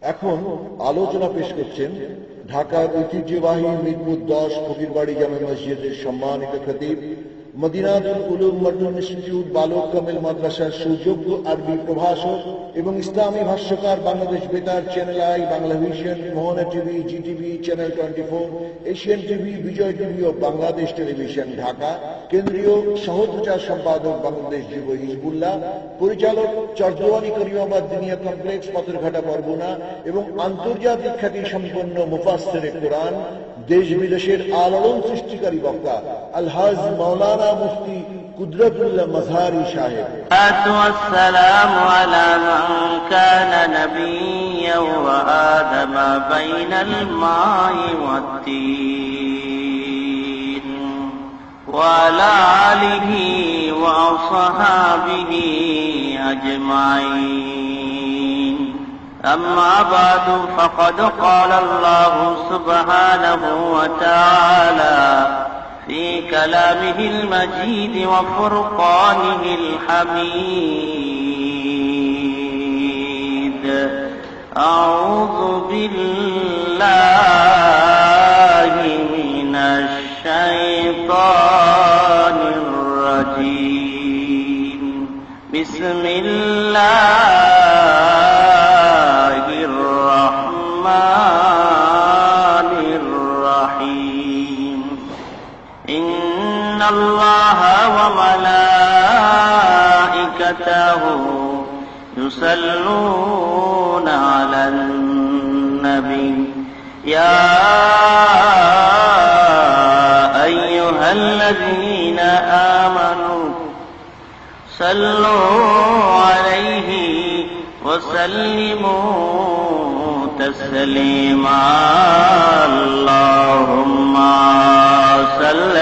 এখন আলোচনা পেশ করছেন ঢাকার ঐতিহ্যবাহী মিরপুর 10 ফকিরবাড়ি জামে মসজিদের সম্মানিত খতিব, মদিনাতুল উলুম মডার্ন ইনস্টিটিউট বালক কামিল মাদ্রাসার সুযোগ্য আরবি প্রভাষক এবং ইসলামী ভাষ্যকার, বাংলাদেশ বেতার, channel I, Bangla vision, Mohona TV, GTV, channel 24, Asian TV, Bijoy TV ও বাংলাদেশ টেলিভিশন ঢাকা, কেন্দ্রীয় সহপ্রচার সম্পাদক বাংলাদেশ যুব হিজবুল্লাহ, পরিচালক চরদোয়ানি করিমাবাদ দিনিয়া কমপ্লেক্স, পাথরঘাটা, বরগুনা এবং আন্তর্জাতিক খ্যাতি সম্পন্ন মুফাসসিরে কোরআন, দেশ বিদেশের আলোড়ন সৃষ্টিকারী বক্তা আলহাজ মাওলানা মুফতি কুদরতুল্লাহ মাজহারি সাহেব। والسلام على من كان نبيا وآدم بين الماء والطين وعلى آله وأصحابه أجمعين. أما بعد فقد قال الله سبحانه وتعالى في كلامه المجيد وفرقانه الحميد: أعوذ بالله من الشيطان الرجيم. بسم الله الرحمن الرحيم. إن الله وملائكته يصلون على النبي يا أيها الذين آمنوا صلوا عليه وسلموا تسليما. اللهم صل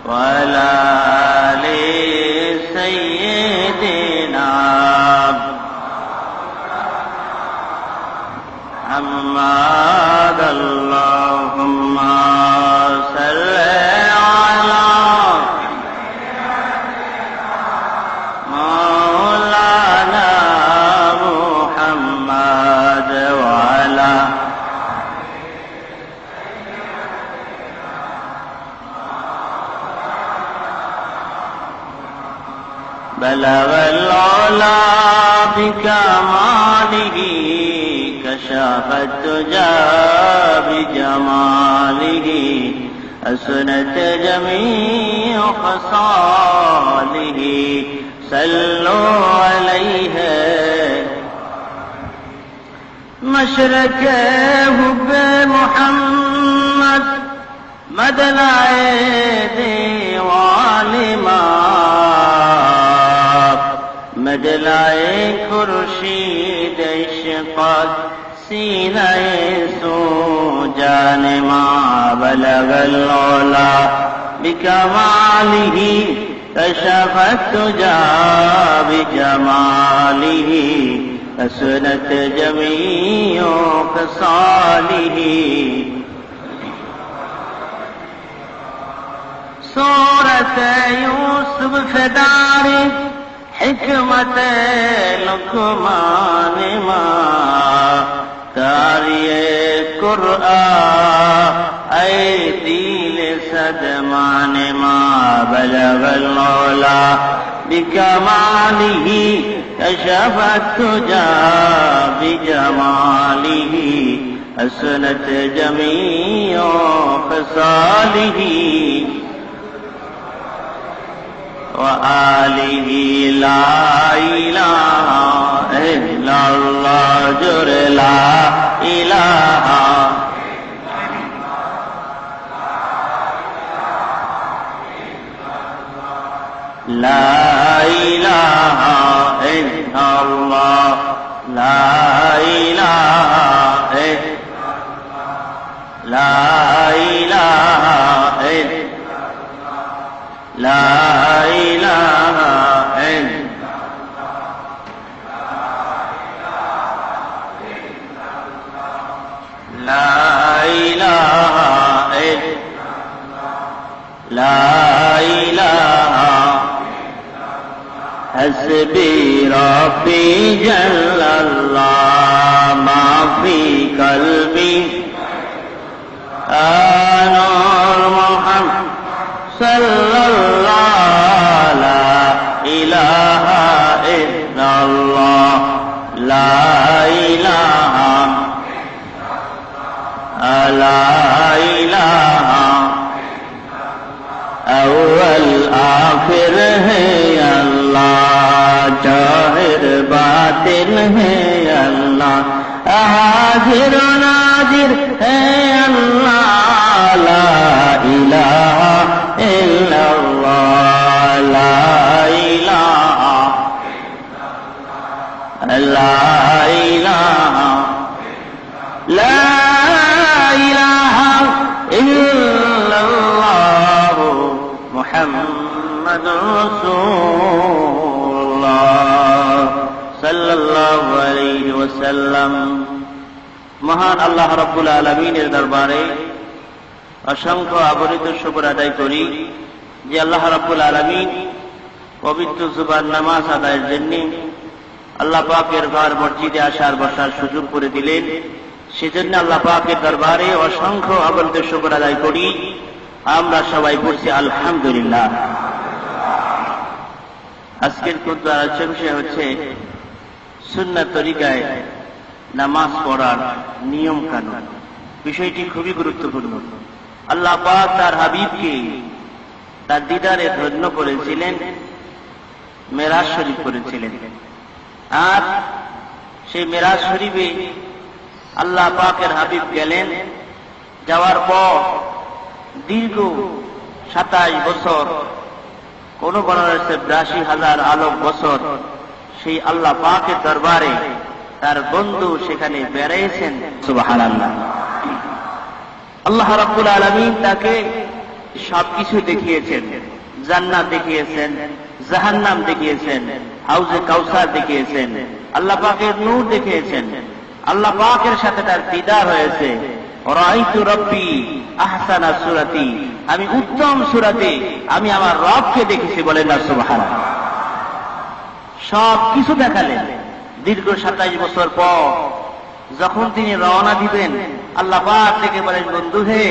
وعلى آل سيدنا محمد. اللهم صل على مولانا محمد وعلى بلغ العلا بكماله كشف الدجى بجماله حسنت جميع خصاله. صلوا عليه مشرق حب محمد مدلائے دیوالما مدلائے خورشید عشقت سینہ سو جانما. بلغ العلا بکمالہ کشف الدجى بجمالہ حسنت جمیع خصالہ. صورت یوسف فداری حکمت لقمان ماں کاریے قرآن اے دیل صدمان ماں. بلغ العلا بکمالہ کشف الدجى بجمالہ حسنت جمیع خصالہ. وآلہ لا الہ الا اللہ جر لا الہ لا الہ الا اللہ لا الہ لا الہ لا إله إلا لا إله إلا لا ইলাহা হাসবি রাব্বি জাল্লাল্লাহ মা ফি কলবি নূর মুহাম্মদ সাল্লাল্লাহু লা ইলাহা ইল্লাল্লাহ লা ইলাহা লা ইলাহা अव्वल आखिर है अल्लाह जाहिर बातिन है अल्लाह हाजिर नाजिर है अल्लाह ला इलाहा इल्लल्लाह ला इलाहा ला इलाहा ला इलाहा इल्लल्लाह মুহাম্মাদুর রাসূলুল্লাহ সাল্লাল্লাহু আলাইহি ওয়াসাল্লাম। মহান আল্লাহ রাব্বুল আলামিনের দরবারে অসংখ্য অগণিত শুকর আদায় করি যে আল্লাহ রাব্বুল আলামিন পবিত্র জুমার নামাজ আদায়ের জন্য আল্লাহ পাকের ঘর মসজিদে আসার বসার সুযোগ করে দিলেন। সেজন্য আল্লাহ পাকের দরবারে অসংখ্য অগণিত শুকর আদায় করি। আমরা সবাই পড়ছি আলহামদুলিল্লাহ। আজকের খুতবার বিষয় হচ্ছে সুন্নাত তরিকায় নামাজ পড়ার নিয়ম কানুন। বিষয়টি খুবই গুরুত্বপূর্ণ। আল্লাহ পাক তার হাবিবকে তার দিদারে ধন্য করেছিলেন, মেরাজ শরীফ করেছিলেন। আর সেই মেরাজ শরীফে আল্লাহ পাকের হাবিব গেলেন। যাওয়ার পর দীর্ঘ 27 বছর, কোন বর্ণনা আছে 82,000 আলোক বছর সেই আল্লাহ পাকের দরবারে তার বন্ধু সেখানে বেড়াইছেন। সুবহানাল্লাহ। আল্লাহ রাব্বুল আলামিন তাকে সবকিছু দেখিয়েছেন। জান্নাত দেখিয়েছেন, জাহান্নাম দেখিয়েছেন, হাউজে কাউসার দেখিয়েছেন, আল্লাহ পাকের নূর দেখিয়েছেন। আল্লাহ পাকের সাথে তার দিদার হয়েছে। রাআইতু রাব্বি আহসানা সূরাতি, আমি উত্তম সূরাতে আমি আমার রবকে দেখেছি। বলেন না সুবহানাল্লাহ। সব কিছু দেখালেন। দীর্ঘ 27 বছর পর যখন তিনি রওনা দিবেন, আল্লাহ পাক থেকে বলেন, বন্ধু হে,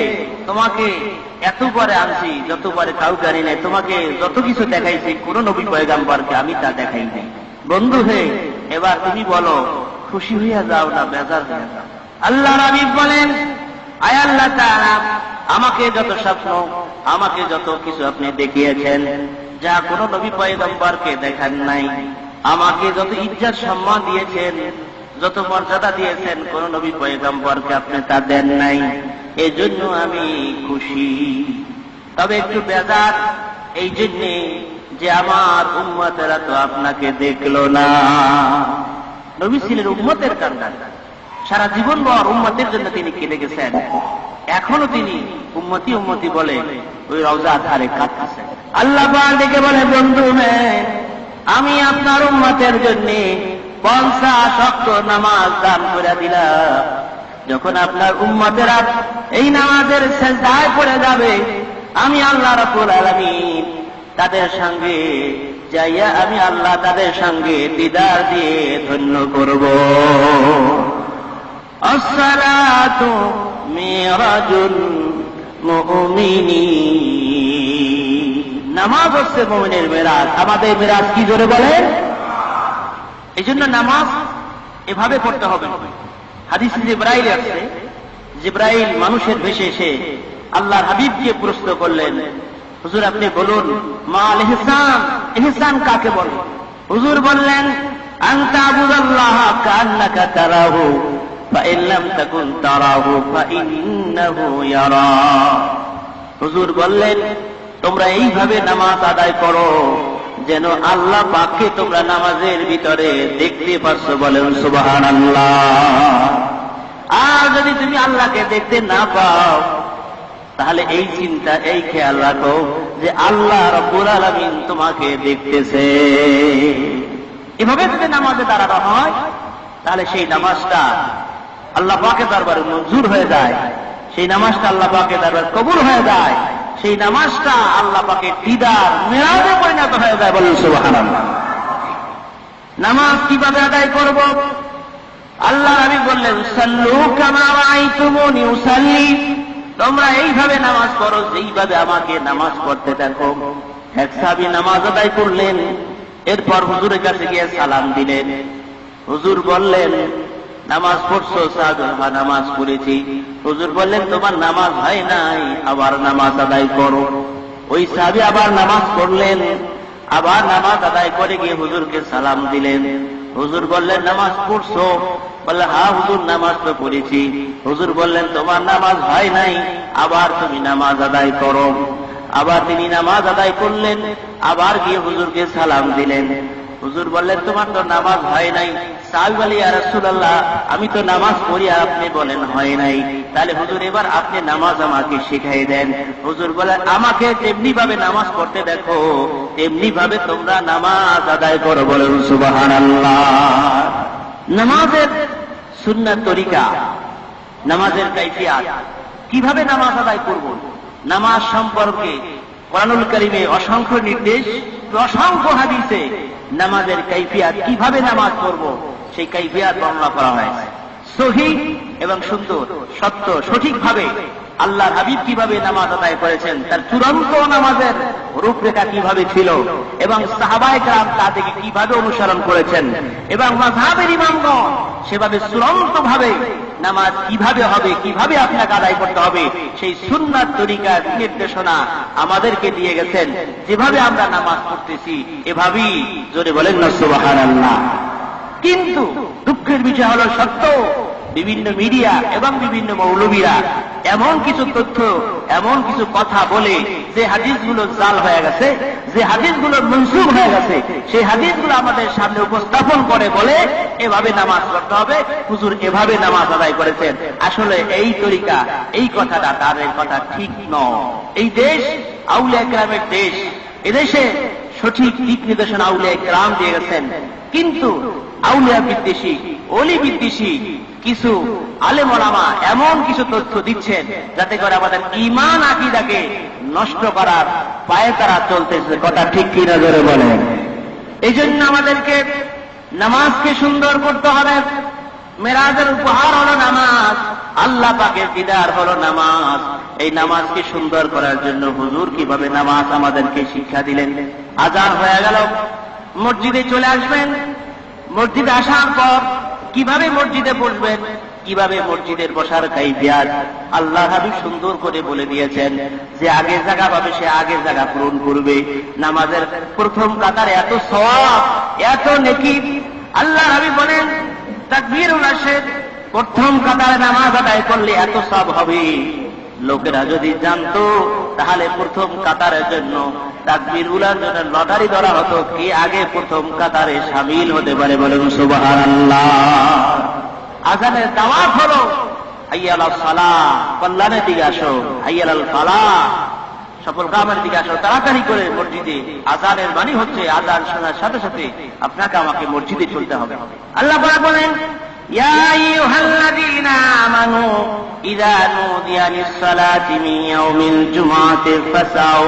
তোমাকে এত পরে আনছি যত পরে কাউকে আনি নাই। তোমাকে যত কিছু দেখাইছি কোন নবী পয়গাম্বরকে আমি তা দেখাই নাই। বন্ধু হে, এবার তুমি বলো, খুশি হইয়া যাও না বেজার হইয়া যাও? আল্লাহ হাবিব বলেন, আয় আল্লাহ তাআলা, আমাকে যত স্বপ্ন, আমাকে যত কিছু আপনি দেখিয়েছেন যা কোন নবী পয়গম্বরকে দেখান নাই, আমাকে যত ইজ্জত সম্মান দিয়েছেন, যত মর্যাদা দিয়েছেন কোন নবী পয়গম্বরকে আপনি তা দেন নাই, এজন্য আমি খুশি। তবে একটু বেজার এই জন্যে যে আমার উম্মতেরা তো আপনাকে দেখলো না। নবী ছিলেন উম্মতের কান্ডার। সারা জীবন ভর উম্মতের জন্য তিনি কেঁদে গেছেন। এখনো তিনি উম্মতি উম্মতি বলে ওই রওজার ধারে কাঁদতেছেন। আল্লাহ পাক ডেকে বলে, বন্ধু হে, আমি আপনার উম্মতের জন্য 50 ওয়াক্ত নামাজ দান করে দিলাম। যখন আপনার উম্মতেরা এই নামাজের সিজদায় পড়ে যাবে, আমি আল্লাহ রাব্বুল আলামিন তাদের সঙ্গে যাইয়া আমি আল্লাহ তাদের সঙ্গে দিদার দিয়ে ধন্য করব। আসসালাতু মিরাজুল মুমিনিন, নামাজ হচ্ছে মুমিনের মেরাজ। আমাদের মেরাজ কি জোরে বলেন? এই জন্য নামাজ এভাবে পড়তে হবে। হাদিসে জিবরাইল আসছে, জিবরাইল মানুষের ভেসে এসে আল্লাহর হাবিবকে প্রশ্ন করলেন, হুজুর আপনি বলুন, মাল ইহসান, ইহসান কাকে বলে? হুজুর বললেন, আনতা আবুদাল্লাহ কান্নাকা তারাহু ফাইন লাম তাকুন তারাহু ফাইন্নাহু ইয়ারা। হুজুর বললেন, তোমরা এইভাবে নামাজ আদায় করো যেন আল্লাহ পাককে তোমরা নামাজের ভিতরে দেখতে পাচ্ছ। বলেন সুবহানাল্লাহ। আর যদি তুমি আল্লাহকে দেখতে না পাও, তাহলে এই চিন্তা, এই খেয়াল রাখো যে আল্লাহ রাব্বুল আলামিন তোমাকে দেখতেছে। এভাবে যদি নামাজে দাঁড়ানো হয়, তাহলে সেই নামাজটা আল্লাহ পাকের দরবারে মঞ্জুর হয়ে যায়, সেই নামাজটা আল্লাহ পাকের দরবারে কবুল হয়ে যায়, সেই নামাজটা আল্লাহ পাকের দিদার মেরাজে পরিণত হয়ে যায়। বলুন সুবহানাল্লাহ। নামাজ কিভাবে আদায় করব? আল্লাহ নবী বললেন, সাল্লু কামা রাআইতুমুনি উসাল্লি, তোমরা এইভাবে নামাজ পড়ো যেইভাবে আমাকে নামাজ পড়তে দেখো। এক সাহাবী নামাজ আদায় করলেন, এরপর হুজুরের কাছে গিয়ে সালাম দিলেন। হুজুর বললেন, নামাজ পড়ছো? সাহাবী, হ্যাঁ নামাজ পড়েছি। হুজুর বললেন, তোমার নামাজ হয় নাই, আবার নামাজ আদায় করো। ওই সাহাবী আবার নামাজ পড়লেন, আবার নামাজ আদায় করে গিয়ে হুজুরকে সালাম দিলেন। হুজুর বললেন, নামাজ পড়ছো? বললেন, হ্যাঁ হুজুর নামাজ তো পড়েছি। হুজুর বললেন, তোমার নামাজ হয় নাই, আবার তুমি নামাজ আদায় করো। আবার তিনি নামাজ আদায় করলেন, আবার গিয়ে হুজুরকে সালাম দিলেন। হুজুর বললেন, তোমার তো নামাজ হয় নাই। সাহাবী বলে, ইয়া রাসূলুল্লাহ, আমি তো নামাজ পড়ি আর আপনি বলেন হয় নাই, তাহলে হুজুর এবার আপনি নামাজ আমাকে শিখাই দেন। হুজুর বলেন, আমাকে তেমনি ভাবে নামাজ পড়তে দেখো, তেমনি ভাবে তোমরা নামাজ আদায় করো। বলেন সুবহানাল্লাহ। নামাজের সুন্নাত তরিকা, নামাজের কাইফিয়াত, কিভাবে নামাজ আদায় করব, নামাজ সম্পর্কে কোরআনুল কারীমে অসংখ্য নির্দেশ, অসংখ্য হাদিসে নামাজের কাইফিয়াত, কিভাবে নামাজ পড়ব সেই কাইফিয়াত বর্ণনা করা হয়েছে। সহিহ এবং সুন্দর, সত্য, সঠিকভাবে আল্লাহর হাবিব কিভাবে নামাজ আদায় করেছেন, তার চূড়ান্ত নামাজের রূপরেখা কিভাবে ছিল, এবং সাহাবায়ে কেরাম তা থেকে কিভাবে অনুসরণ করেছেন, এবং মাযহাবের ইমামগণ সেভাবে চূড়ান্ত ভাবে নামাজ কিভাবে হবে, কিভাবে আপনাকে আদায় করতে হবে, সেই সুন্নাত তরিকার নির্দেশনা আমাদেরকে দিয়ে গেছেন। যেভাবে আমরা নামাজ পড়তেছি এভাবেই, জোরে বলেন না সুবহানাল্লাহ। কিন্তু দুঃখের বিষয় হলো, সত্য বিভিন্ন মিডিয়া এবং বিভিন্ন মৌলবীরা এমন কিছু তথ্য, এমন কিছু কথা বলে যে হাদিসগুলো জাল হয়ে গেছে, যে হাদিসগুলো মনসুখ হয়ে গেছে, সেই হাদিসগুলো আমাদের সামনে উপস্থাপন করে বলে এভাবে নামাজ পড়তে হবে, হুজুর এভাবে নামাজ আদায় করেছেন। আসলে এই তরিকা, এই কথাটা তাদের কথা ঠিক নয়। এই দেশ আউলিয়া কেরামের দেশ, এদেশে সঠিক দিক নির্দেশনা আউলিয়া কেরাম দিয়ে গেছেন, কিন্তু আউলিয়া বিদ্বেষী, অলি বিদ্বেষী কিছু আলেম ওলামা এমন কিছু তথ্য দিচ্ছেন যাতে করে আমাদের ঈমান আকীদাকে নষ্ট করার পায়ে তারা চলতেছে। কথা ঠিক কি না জোরে বলেন? এই জন্য আমাদেরকে নামাজকে সুন্দর করতে হবে। মেরাজের উপহার হলো নামাজ, আল্লাহ পাকের দিদার হলো নামাজ। এই নামাজকে সুন্দর করার জন্য হুজুর কিভাবে নামাজ আমাদেরকে শিক্ষা দিলেন। আযান হয়ে গেল, মসজিদে চলে আসবেন। মসজিদে আসার পর কিভাবে মসজিদে বসবেন, কিভাবে মসজিদের বসার কাইফিয়াত আল্লাহ হাবিব সুন্দর করে বলে দিয়েছেন। যে আগে জায়গা পাবে সে আগে জায়গা পূরণ করবে। নামাজের প্রথম কাতারে এত সওয়াব, এত নেকি। আল্লাহ হাবিব বলেন, তাকবীরুল আসর, প্রথম কাতারে নামাজ আদায় করলে এত সওয়াব হবে। লোকেরা যদি জানতো তাহলে প্রথম কাতারের জন্য, তাকবীরুলার জন্য লটারি ধরা হতো, কে আগে প্রথম কাতারে শামিল হতে পারে। বলেন সুবহানাল্লাহ। আযানের দাওয়াত হলো, হাইয়া আলাস সালাহ, কল্যাণের দিকে আসো, হাইয়া আলাল ফালাহ, সফল কামের দিকে আসো, তাড়াতাড়ি করে মসজিদে। আযানের বাণী হচ্ছে আযান শোনার সাথে সাথে আপনাকে আমাকে মসজিদে চলতে হবে। আল্লাহ পাক বলেন, ইয়া আইয়ুহাল্লাযীনা আমানু ইযা নুদিয়া লিস-সালাতি মিন ইয়াউমিল জুমআতি ফাসাউ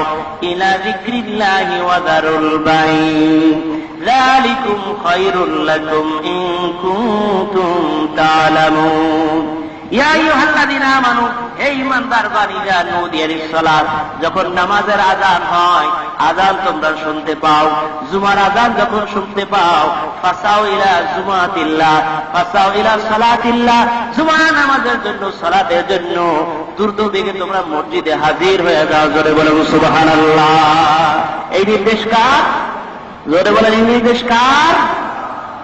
ইলা যিকরিল্লাহি ওয়া যারুল বাই'আ যালিকুম খায়রুল লাকুম ইন কুনতুম তা'লামুন। ইয়া আইয়ুহাল্লাযীনা আমানু, হে ঈমানদারগণ, ইযা নুদিয়া লিস-সালাত, যখন নামাজের আযান হয়, আযান তোমরা শুনতে পাও, জুমার আযান যখন শুনতে পাও, ফাসাউ ইলা জুমাতিল্লাহ, ফাসাউ ইলা সালাতিল্লাহ, জুমার নামাজের জন্য, সালাতের জন্য দ্রুত বেগে তোমরা মসজিদে হাজির হয়ে যাও। জোরে বলেন সুবহানাল্লাহ। এই নির্দেশ কার? জোরে বলেন, এই নির্দেশ কার?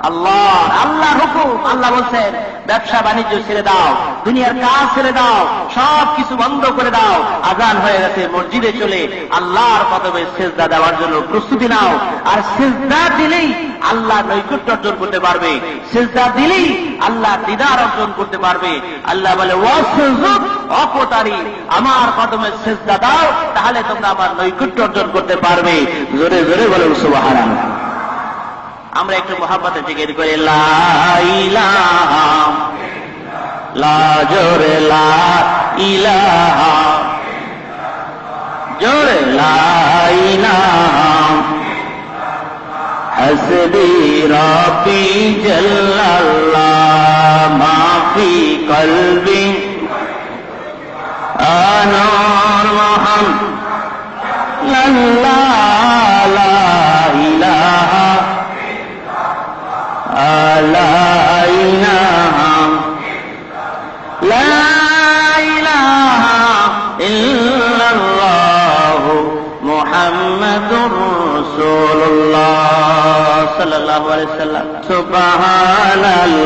আল্লাহ। আল্লাহর হুকুম। আল্লাহ বলছেন, ব্যবসা বাণিজ্য ছেড়ে দাও, দুনিয়ার কাজ ছেড়ে দাও, সব কিছু বন্ধ করে দাও। আযান হয়ে গেছে, মসজিদে চলে আল্লাহর কদমে সিজদা দেওয়ার জন্য প্রস্তুতি নাও। আর সিজদা দিলেই আল্লাহ নৈকট্য অর্জন করতে পারবে, সিজদা দিলেই আল্লাহ দিদার অর্জন করতে পারবে। আল্লাহ বলে, ওয়াসজুদ অপতারি, আমার কদমে সিজদা দাও, তাহলে তোমরা আমার নৈকট্য অর্জন করতে পারবে। জোরে জোরে বলুন সুবহানাল্লাহ। আমরা একটু মহাব্বতে জিকির করি, লা ইলাহা, লা জোরে লা ইলাহা, জোরে লা ইলাহা হাসবি রাব্বি জাল্লাল্লাহ মা ফি কলবি আনূর মুহাম্মদ লা ইলাহা লা ইলাহা লা ইলাহা ইল্লাল্লাহ মুহাম্মাদুর রাসূলুল্লাহ সাল্লাল্লাহু আলাইহি ওয়াসাল্লাম সুবহানাল্লাহ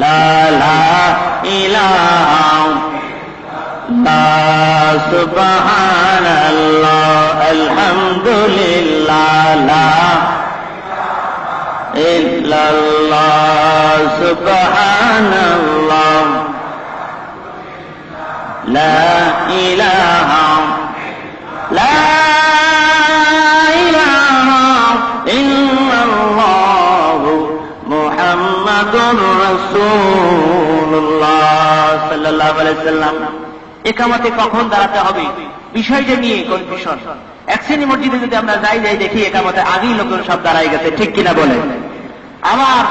লা ইলাহা সুবহানাল্লাহ আলহামদুলিল্লাহ লা ইল্লাল্লাহ সুবহানাল্লাহ লা ইলাহা ইল্লাল্লাহ মুহাম্মাদুর রাসূলুল্লাহ সাল্লাল্লাহু আলাইহি ওয়াসাল্লাম। ইকামতে কখন দাঁড়াতে হবে বিষয়টা নিয়ে কনফিউশন। এক শ্রেণী মসজিদে যদি আমরা যাই দেখি একামতে আগেই লোকের সব দাঁড়াই গেছে, ঠিক কিনা বলে। আবার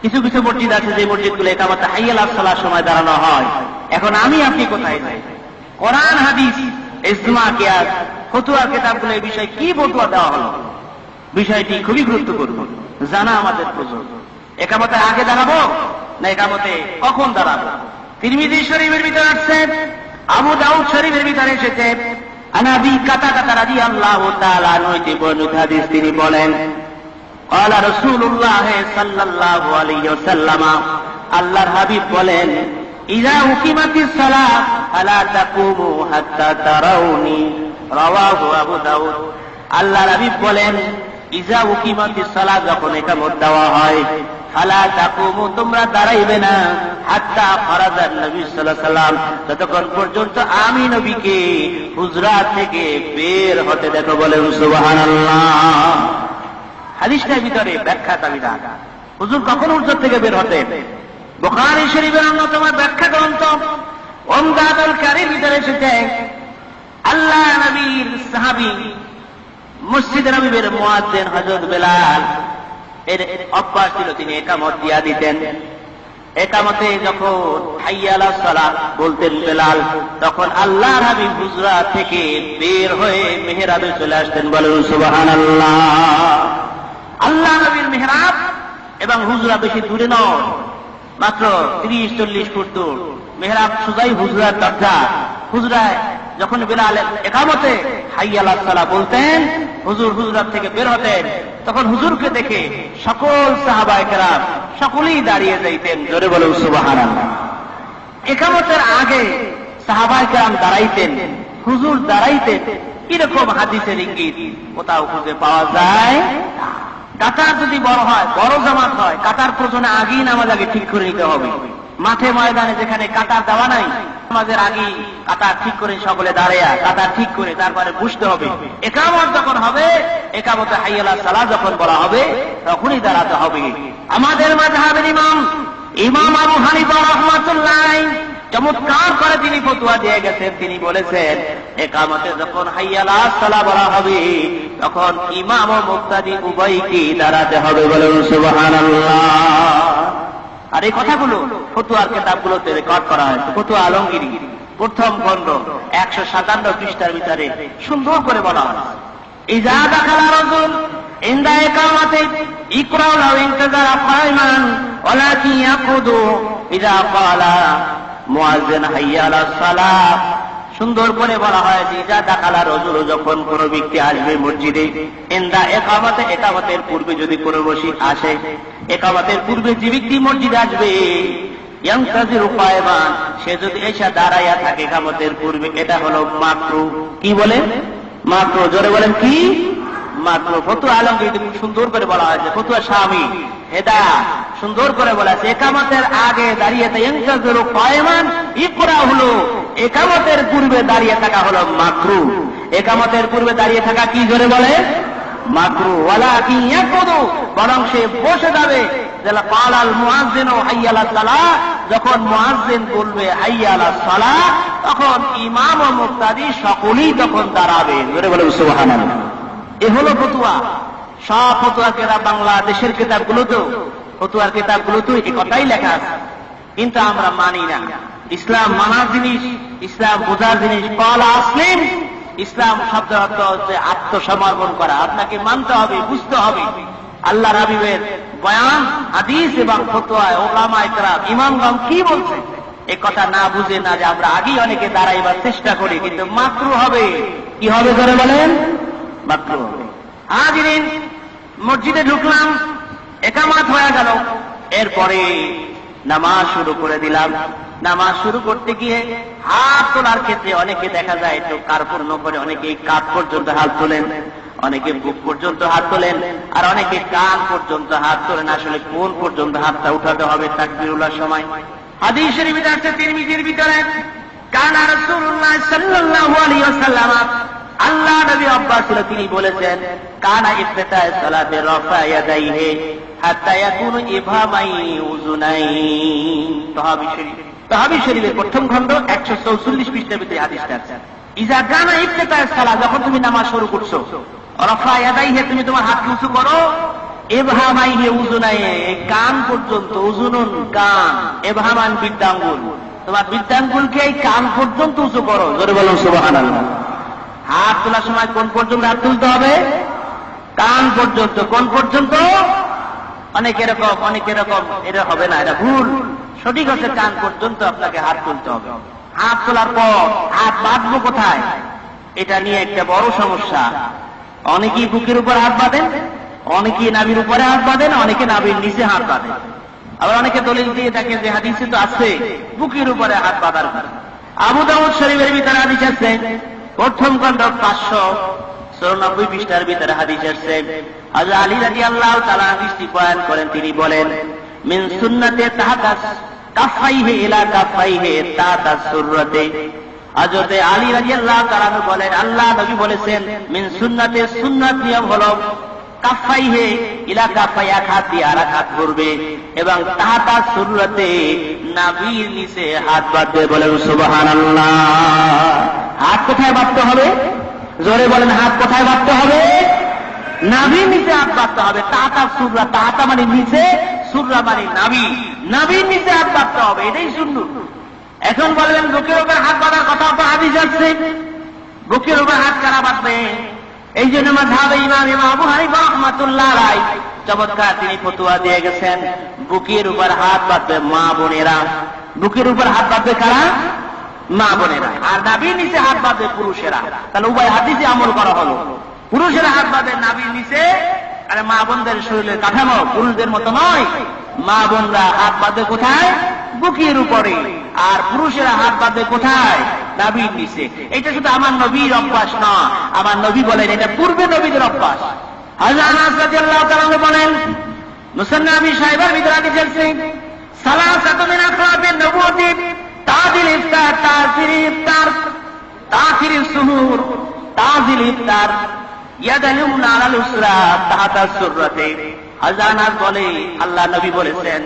কিছু কিছু মসজিদ আছে যে মসজিদগুলো একামতে হাইয়া আলাস সালার সময় দাঁড়ানো হয়। এখন আমি আপনি কোথায় যাই? কোরআন হাদিস ইজমা কিয়াস ফতোয়ার কিতাবগুলো এই বিষয়ে কি ফতোয়া দেওয়া হলো, বিষয়টি খুবই গুরুত্বপূর্ণ জানা আমাদের প্রয়োজন। একামতে আগে দাঁড়াবো না একামতে কখন দাঁড়াবো? তিরমিজি শরীফের ভিতরে আসছে, আবু দাউদ শরীফের ভিতরে এসেছে, আনাবি কাতাদা রাদিয়াল্লাহু তাআলা আনহু বর্ণিত হাদিস, তিনি বলেন قال رسول الله صلى الله عليه وسلم, আল্লাহর হাবিব বলেন, ইযা উকিমাতিস সালাহ ফালা তাকুমু হাত্তা তারাউনি, রাওয়াহু আবু দাউদ। আল্লাহর হাবিব বলেন, ইযা উকিমাতিস সালাহ, যখন ইকামত দেওয়া হয়, ফালা তাকুমু, তোমরা দাঁড়াইবে না, হাত্তা ফারাজান নবী সাল্লাল্লাহু আলাইহি ওয়াসাল্লাম, যতক্ষণ পর্যন্ত আমি নবীকে হুজরা থেকে বের হতে দেখো। বলেন সুবহানাল্লাহ। হাদিসটার ভিতরে ব্যাখ্যা তাবিদান, হুজুর কখন হুজুর থেকে বের হতেন? বুখারী শরীফের অন্যতম ব্যাখ্যা গ্রন্থ উমদাতুল কারীর ভিতরে এসেছে, আল্লাহ নবীর সাহাবী মসজিদে নববীর মুয়াজ্জিন হযরত বেলাল এর অভ্যাস ছিল, তিনি ইকামত দিয়া দিতেন। ইকামতে যখন হাইয়া আলাস সালাহ বলতেন বেলাল, তখন আল্লাহর হাবিব হুজরা থেকে বের হয়ে মিহরাবে চলে আসতেন। বলেন সুবহানাল্লাহ। আল্লাহ নবীর মিহরাব এবং হুজরা বেশি দূরে নয়, মাত্র 30-40 ফুট দূর। মিহরাব সোজাই হুজরার দরজা। হুজরায় যখন বেলাল ইকামতে হাইয়া আলাস সালাহ বলতেন, হুজুর হুজরাত থেকে বের হতেন, তখন হুজুরকে দেখে সকল সাহাবায়ে কেরাম সকলেই দাঁড়িয়ে যাইতেন। জোরে বলেন সুবহানাল্লাহ। ইকামতের আগে সাহাবায়ে কেরাম দাঁড়াইতেন, হুজুর দাঁড়াইতেন, এরকম হাদিসের ইঙ্গিত কোথাও খুঁজে পাওয়া যায় না। কাতার যদি বড় হয়, বড় জামাত হয়, কাতার প্রয়োজনে আগেই নামাজ আগে ঠিক করে নিতে হবে। মাঠে ময়দানে যেখানে কাতার দেওয়া নাই, নামাজের আগেই কাতার ঠিক করে সকলে দাঁড়িয়ে কাতার ঠিক করে তারপরে বসতে হবে। ইকামত যখন হবে, ইকামতে হাইয়া আলাস সালাহ যখন বলা হবে, তখনই দাঁড়াতে হবে। আমাদের মাযহাবের ইমাম আবু হানিফা রাহমাতুল্লাহ আলাইহি চমৎকার করে তিনি ফতোয়া দিয়ে গেছেন। তিনি বলেছেন, ইকামতে যখন হাইয়া আলাস সালাহ বলা হবে, তখন ইমাম ও মুক্তাদি উভয়কে দাঁড়াতে হবে। বলেন সুবহানাল্লাহ। আর এই কথাগুলো ফতোয়ার কিতাবগুলোতে রেকর্ড করা হয়েছে। ফতোয়া আলমগীরি প্রথম খণ্ড 157 পৃষ্ঠার ভিতরে সুন্দর করে বলা হয়েছে, ইযা দাখালা রাজুল ইনদা ইকামাতি ইকরাউ লাউ ইনতাযারা কায়মান ওয়ালাকিন ইয়াকুদু ইযা ক্বালা মুয়াজ্জিন হাইয়া আলাস সালাহ। সুন্দর করে বলা হয়েছে, ইযা দাখালা রাজুল, যখন কোন ব্যক্তি আসবে মসজিদে, ইনদা ইকামাতে, ইকামতের পূর্বে যদি কোন মসজিদ আসে, ইকামতের পূর্বে যে ব্যক্তি মসজিদে আসবে, ইয়ানতাজিরু কায়মান, সে যদি এসে দাঁড়াইয়া থাকে ইকামতের পূর্বে, এটা হলো মাকরুহ। কি বলেন? মাকরুহ। জোরে বলেন কি? মাকরুহ। ফতোয়া আলমগীর সুন্দর করে বলা হয়েছে। ফতোয়া শামী হেদায়াত সুন্দর করে বলা আছে, ইকামতের আগে দাঁড়িয়ে ইয়ানতাজিরু কায়মান ইকরা হলো, ইকামতের পূর্বে দাঁড়িয়ে থাকা হলো মাকরুহ। ইকামতের পূর্বে দাঁড়িয়ে থাকা কি? জোরে বলে মাকরুহ। ওয়ালাকিন ইয়াকুদু, বরং সে বসে যাবে। যারা ক্বালাল মুয়াজ্জিনু হাইয়া আলাস সালাহ, যখন মুয়াজ্জিন বলবে হাইয়া আলাস সালাহ, তখন ইমাম ও মুক্তাদি সকলেই তখন দাঁড়াবে। জোরে বলে সুবহানাল্লাহ। এ হলো ফতোয়া। সব ফতোয়া কেরা বাংলাদেশের কিতাবগুলোতেও, ফতোয়ার কিতাবগুলোতেও এই কথাই লেখা আছে, কিন্তু আমরা মানি না। ইসলাম মানার জিনিস, ইসলাম বোঝার জিনিস। ক্বালা আসলিম, ইসলাম শব্দের অর্থ হচ্ছে আত্মসমর্পণ করা। আপনাকে মানতে হবে, বুঝতে হবে। আল্লাহ হাবিবের বয়ান, হাদিস এবং ফতোয়ায় ওলামায়ে কেরাম, ইমামগণ কি বলছে, এই কথা না বুঝে না যে আমরা আগেই অনেকে দাঁড়াইবার চেষ্টা করি, কিন্তু মাকরু হবে। কি হবে করে বলেন? মাকরু হবে। হাজিরিন, মসজিদে ঢুকলাম, একামাত হয়ে গেল, এরপরে নামাজ শুরু করে দিলাম। নামাজ শুরু করতে গিয়ে হাত তোলার ক্ষেত্রে অনেকে দেখা যায় একটু কার্পণ্য করে, অনেকে কাঁধ পর্যন্ত হাত তোলেন, অনেকে বুক পর্যন্ত হাত তোলেন, আর অনেকে কান পর্যন্ত হাত তোলেন। আসলে কোন পর্যন্ত হাতটা উঠাতে হবে তাকবীরুল্লাহর সময়? হাদিস শরীফে আছে তিরমিজির ভিতরে, কানা রাসূলুল্লাহ সাল্লাল্লাহু আলাইহি ওয়াসাল্লাম, আল্লাহ নবী আব্বাস ছিল, তিনি বলেছেন কানা ইফতিতায়ে সালাতে রাফা ইয়াদাইহি হাত্তা ইয়াকুনু ইবহামাই উযুনাইন। তাহাবী শরীফের প্রথম খণ্ড 144 পৃষ্ঠার ভিতরে হাদিসটা আছে। ইজা কানা ইফতিতায়ে সালাত, যখন তুমি নামাজ শুরু করছো, রাফা ইয়াদাইহি, তুমি তোমার হাত উঁচু করো, ইবহামাইহি উযুনাইহি, কান পর্যন্ত, উযুনুন কান, ইবহামান বৃদ্ধাঙ্গুল, তোমার বৃদ্ধাঙ্গুলকে এই কান পর্যন্ত উঁচু করো। জোরে বলুন সুবহানাল্লাহ। হাত তোলার সময় কোন পর্যন্ত হাত তুলতে হবে? কান পর্যন্ত। কোন পর্যন্ত? অনেক এরকম, এটা হবে না, এটা ভুল। সঠিক হচ্ছে কান পর্যন্ত আপনাকে হাত তুলতে হবে। হাত তোলার পর হাত বাঁধবো কোথায়, এটা নিয়ে একটা বড় সমস্যা। অনেকেই বুকের উপর হাত বাঁধেন, অনেকেই নাভির উপরে হাত বাঁধেন, অনেকে নাভির নিচে হাত বাঁধেন। আবার অনেকে দলিল দিয়ে থাকেন যে হাদিসে তো আছে বুকের উপরে হাত বাঁধার। আবু দাউদ শরীফের ভিতরে হাদিস আছে, প্রথম খণ্ড 594 পৃষ্ঠার ভিতরে হাদিস আছে। হযরত আলী রাদিয়াল্লাহু তাআলা হাদিসটি বয়ান করেন, তিনি বলেন মিন সুন্নাতে তাহাতা কাফাইহি ইলা কাফাইহি তাহাতা সুররাতে। হযরত আলী রাদিয়াল্লাহু তাআলা বলেন, আল্লাহ নবী বলেছেন মিন সুন্নাতে, সুন্নাত নিয়ম হলো কাফাইহি ইলা কাফাই, এক হাত দিয়ে আর এক হাত ধরবে, এবং তাহাতা সুররাতে, নাভির নিচে হাত বাঁধবে। বলেন সুবহানাল্লাহ। হাত কোথায় বাঁধতে হবে? জোরে বলেন, হাত কোথায় বাঁধতে হবে? নাভির নিচে হাত বাঁধতে হবে। তাহাতা সুররা, তাহাতা মানে নিচে, সুররা মানে নাভি, নাভির নিচে হাত বাঁধতে হবে, এটাই সুন্নাত। এখন বলবেন বুকের উপর হাত বাঁধার কথা তো হাদিস আছে, বুকের উপর হাত কারা বাঁধবে? এই জন্য মাযহাবে ইমাম আবু হানিফা রাহমাতুল্লাহ আলাইহি চমৎকার তিনি ফতোয়া দিয়ে গেছেন, বুকের উপর হাত বাঁধবে মা বোনেরা। বুকের উপর হাত বাঁধবে কারা? মা বোনেরা। আর নাভির নিচে হাত বাঁধবে পুরুষেরা। তাহলে উভয় হাদিসে আমল করা হলো। পুরুষেরা হাত বাঁধে নাভির নিচে, আর মা বোনদের শরীরের কাঠামো পুরুষদের মতো নয়। মা বোনরা হাত বাঁধে কোথায়? বুকের উপরে। আর পুরুষেরা হাত বাঁধে কোথায়? নাভির নিচে। এটা শুধু আমার নবীর অভ্যাস নয়, আমার নবী বলেন এটা পূর্বে নবীদের অভ্যাস। হযরত আনাস রাদিয়াল্লাহু তাআলা বলেন, মুসান্নাফ সাহেবের ভিতরে হাদিস আছে, সালাসাতু মিন আখরাবিন নবুওয়াতি তাজিল ইফতার, তাজিল ইফতার, তাখির সুহুর, তাজিল ইফতার, ইয়াদাল ইউমনা আলাল ইসরা তাহাতা সুররাতে। হযরত আনাস বলে, আল্লাহ নবী বলেছেন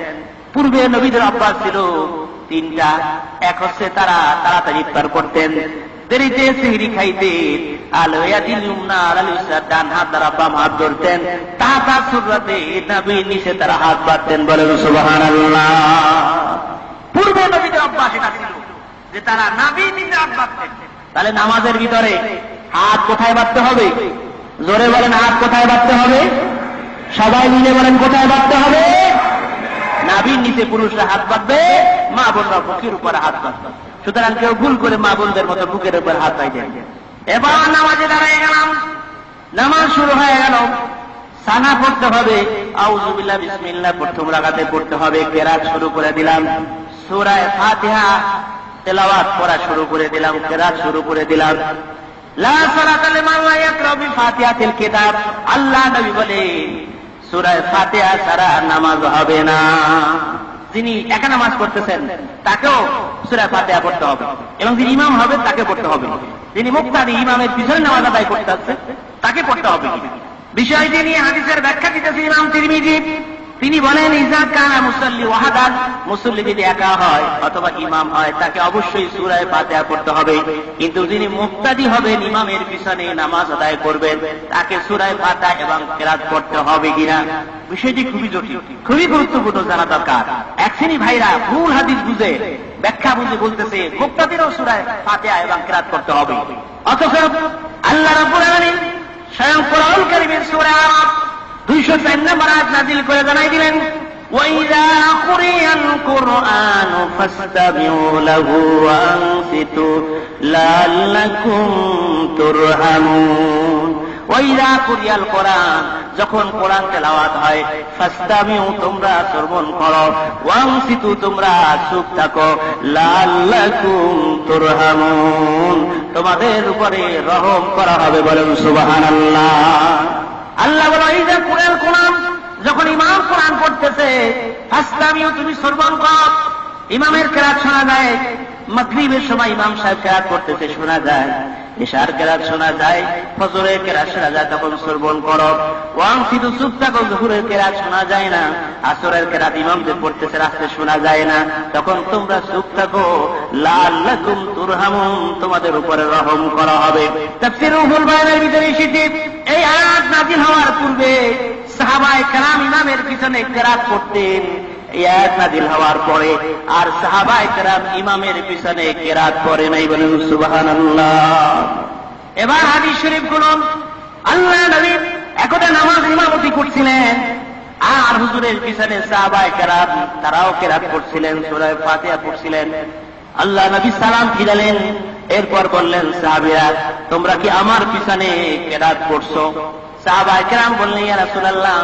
পূর্বে নবীদের অভ্যাস ছিল তিনটা। এক হচ্ছে তারা তাড়াতাড়ি ইফতার করতেন, দেরিতে সেহরি খাইতেন, আল ইয়াদিল ইউমনা আলাল ইসরা, ডান হাত দ্বারা বাম হাত ধরতেন, তাহাতা সুররাতে, নাভির নিচে তারা হাত বাঁধতেন। বলেন সুবহানাল্লাহ। পূর্বে নবীদের অভ্যাস এটা ছিল যে তারা নাভির নিচে হাত বাঁধতেন। তাহলে নামাজের ভিতরে হাত কোথায় বাঁধতে হবে? জোরে বলেন, হাত কোথায় বাঁধতে হবে? সবাই মিলে বলেন, কোথায় বাঁধতে হবে? নাভির নিচে পুরুষরা হাত বাঁধবে, মা বোনরা বুকের উপরে হাত বাঁধবে। সুতরাং কেউ ভুল করে মা বোনদের মতো বুকের উপর হাত বাঁধে। এবার নামাজে দাঁড়িয়ে গেলাম, নামাজ শুরু হয়ে গেল। সানা পড়তে হবে, আউযু বিল্লাহ বিসমিল্লাহ প্রথম রাকাতে পড়তে হবে। কেরাত শুরু করে দিলাম, সূরা ফাতিহা তেলাওয়াত করা শুরু করে দিলাম, কেরাত শুরু করে দিলাম। লা সালাতা লিমান লা ইয়াকরা বিফাতিহাতিল কিতাব, আল্লাহ নবী বলে সূরা ফাতিহা ছাড়া নামাজ হবে না। যিনি একা নামাজ পড়তেছেন তাকেও সূরা ফাতিহা পড়তে হবে, এবং যিনি ইমাম হবে তাকে পড়তে হবে। যিনি মুক্তাদি ইমামের পিছনে নামাজ আদায় করতে আসছে তাকে পড়তে হবে। বিষয়টি নিয়ে হাদিসের ব্যাখ্যা দিতেছে ইমাম তিরমিজি তিনি বলেন ইজা কানা মুসাল্লি ওয়াহাদান, মুসল্লি যদি একা হয় অথবা ইমাম হয় তাকে অবশ্যই সূরা ফাতিহা পড়তে হবে। কিন্তু যিনি মুক্তাদি হবেন, ইমামের পিছনে নামাজ আদায় করবেন, তাকে সূরা ফাতিহা এবং কিরাত পড়তে হবে কিনা, বিষয়টি খুবই জটিল, খুবই গুরুত্বপূর্ণ জানা দরকার। এক শ্রেণী ভাইরা ভুল হাদিস বুঝে, ব্যাখ্যা বুঝে বলতেছে মুক্তাদিরও সূরা ফাতিহা এবং কিরাত করতে হবে। অথচ আল্লাহ রাব্বুল আলামিন স্বয়ং কোরআন কারীমের সূরা 204 নম্বর আয়াত নাযিল করে জানাই দিলেন, ওয়াইযা কুরিয়াল কুরআনু ফাসতামিউ লাহু ওয়া আনসিতু লাআল্লাকুম তুরহামুন। ওয়াইযা কুরিয়াল কুরআন, যখন কোরআন তেলাওয়াত হয়, ফাসতামিউ, তোমরা শ্রবণ করো, ওয়া আনসিতু, তোমরা চুপ থাকো, লাআল্লাকুম তুরহামুন, তোমাদের উপরে রহম করা হবে। বলেন সুবহানাল্লাহ। আল্লাহ বলে ইজা কুরিয়াল কুরআন, যখন ইমাম কোরআন পড়তেছে, ফাসতামিউ, তুমি শ্রবণ করো। ইমামের কিরাত শোনা যায়, মাগরিবের সময় ইমাম সাহেব কিরাত করতেছে শোনা যায়, ইশার কিরাত শোনা যায়, ফজরের কিরাত শোনা যায়, তখন শ্রবণ করো। ওয়ানসিতু, চুপ থাকো, যুহরের কিরাত শোনা যায় না, আসরের কিরাত ইমামদের পড়তেছে রাস্তে শোনা যায় না, তখন তোমরা চুপ থাকো, লাআল্লাকুম তুরহামুন, তোমাদের উপরে রহম করা হবে। তাফসীর রুহুল বায়ানের ভিতরে এসেছে, এই আয়াত নাযিল হওয়ার পূর্বে সাহাবায়ে কেরাম ইমামের পিছনে কিরাত পড়তেন, এই আয়াত নাযিল হওয়ার পরে আর সাহাবায়ে কেরাম ইমামের পিছনে কিরাত পড়ে নাই। বলেন সুবহানাল্লাহ। এবার হাদিস শরীফ গুলো, আল্লাহ নবী একদা নামাজ ইমামতি করছিলেন, আর হুজুরের পিছনে সাহাবায়ে কেরাম তারাও কিরাত পড়ছিলেন, সূরা ফাতিহা পড়ছিলেন। আল্লাহ নবী সালাম ফিরালেন, এরপর বললেন, সাহাবীরা তোমরা কি আমার পিছনে কিরাত পড়ছো? সাহাবায়ে কেরাম বললেন, ইয়া রাসূলুল্লাহ।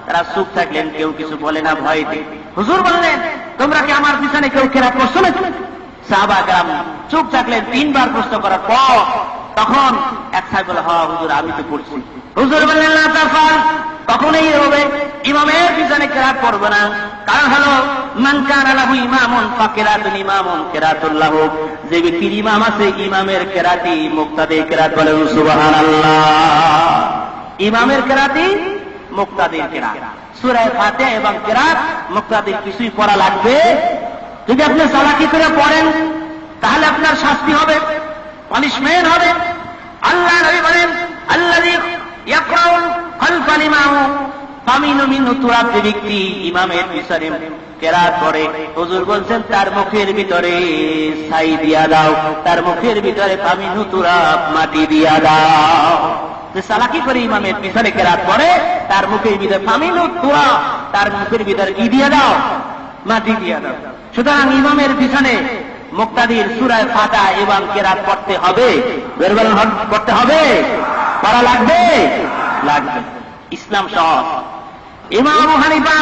তারা চুপ থাকলেন, কেউ কিছু বলে না ভয়তে। হুজুর বললেন, তোমরা কি আমার পিছনে কেউ কিরাত পড়ছো না? সাহাবায়ে কেরাম চুপ থাকলেন। 3 বার প্রশ্ন করার পর তখন এক সাহেব বলে, হ্যাঁ হুজুর, আমি তো পড়ছি। হুজুর বললেন, না তাফাল, কখনোই হবে ইমামের পিছনে কিরাত পড়বে না। কারণ হলো, মান কানা লাহু ইমামুন ফাকিরাতুন ইমামুন কিরাতুল লাহু, যে ব্যক্তির ইমাম আছে, ইমামের কিরাতি মুক্তাদির কিরাত। বলেন সুবহানাল্লাহ। ইমামের কিরাতি মুক্তাদির কিরাত, সূরা ফাতিহা এবং কিরাত মুক্তাদির কিছুই পড়া লাগবে। যদি আপনি চালাকি করে পড়েন তাহলে আপনার শাস্তি হবে, পানিশমেন্ট হবে। আল্লাহ নবী বলেন, আল্লাযী ইয়াকরাউ খালফাল ইমাম ফামিনু মিনহু তুরাব, যে ব্যক্তি ইমামের পিছনে কিরাত পড়ে, হুজুর বলছেন তার মুখের ভিতরে ছাই দিয়া দাও, তার মুখের ভিতরে ফামিনহু তুরাব, মাটি দিয়া দাও। যে চালাকি করে ইমামের পিছনে কিরাত পড়ে, তার মুখের ভিতরে ফামিনহু তুরাব, তার মুখের ভিতরে কি দিয়া দাও? মাটি দিয়া দাও। সুতরাং ইমামের পিছনে মুক্তাদির সূরা ফাতিহা এবং কিরাত পড়তে হবে, পড়তে হবে, পড়া লাগবে, লাগবে। ইসলাম সহজ। ইমাম আবু হানিফা,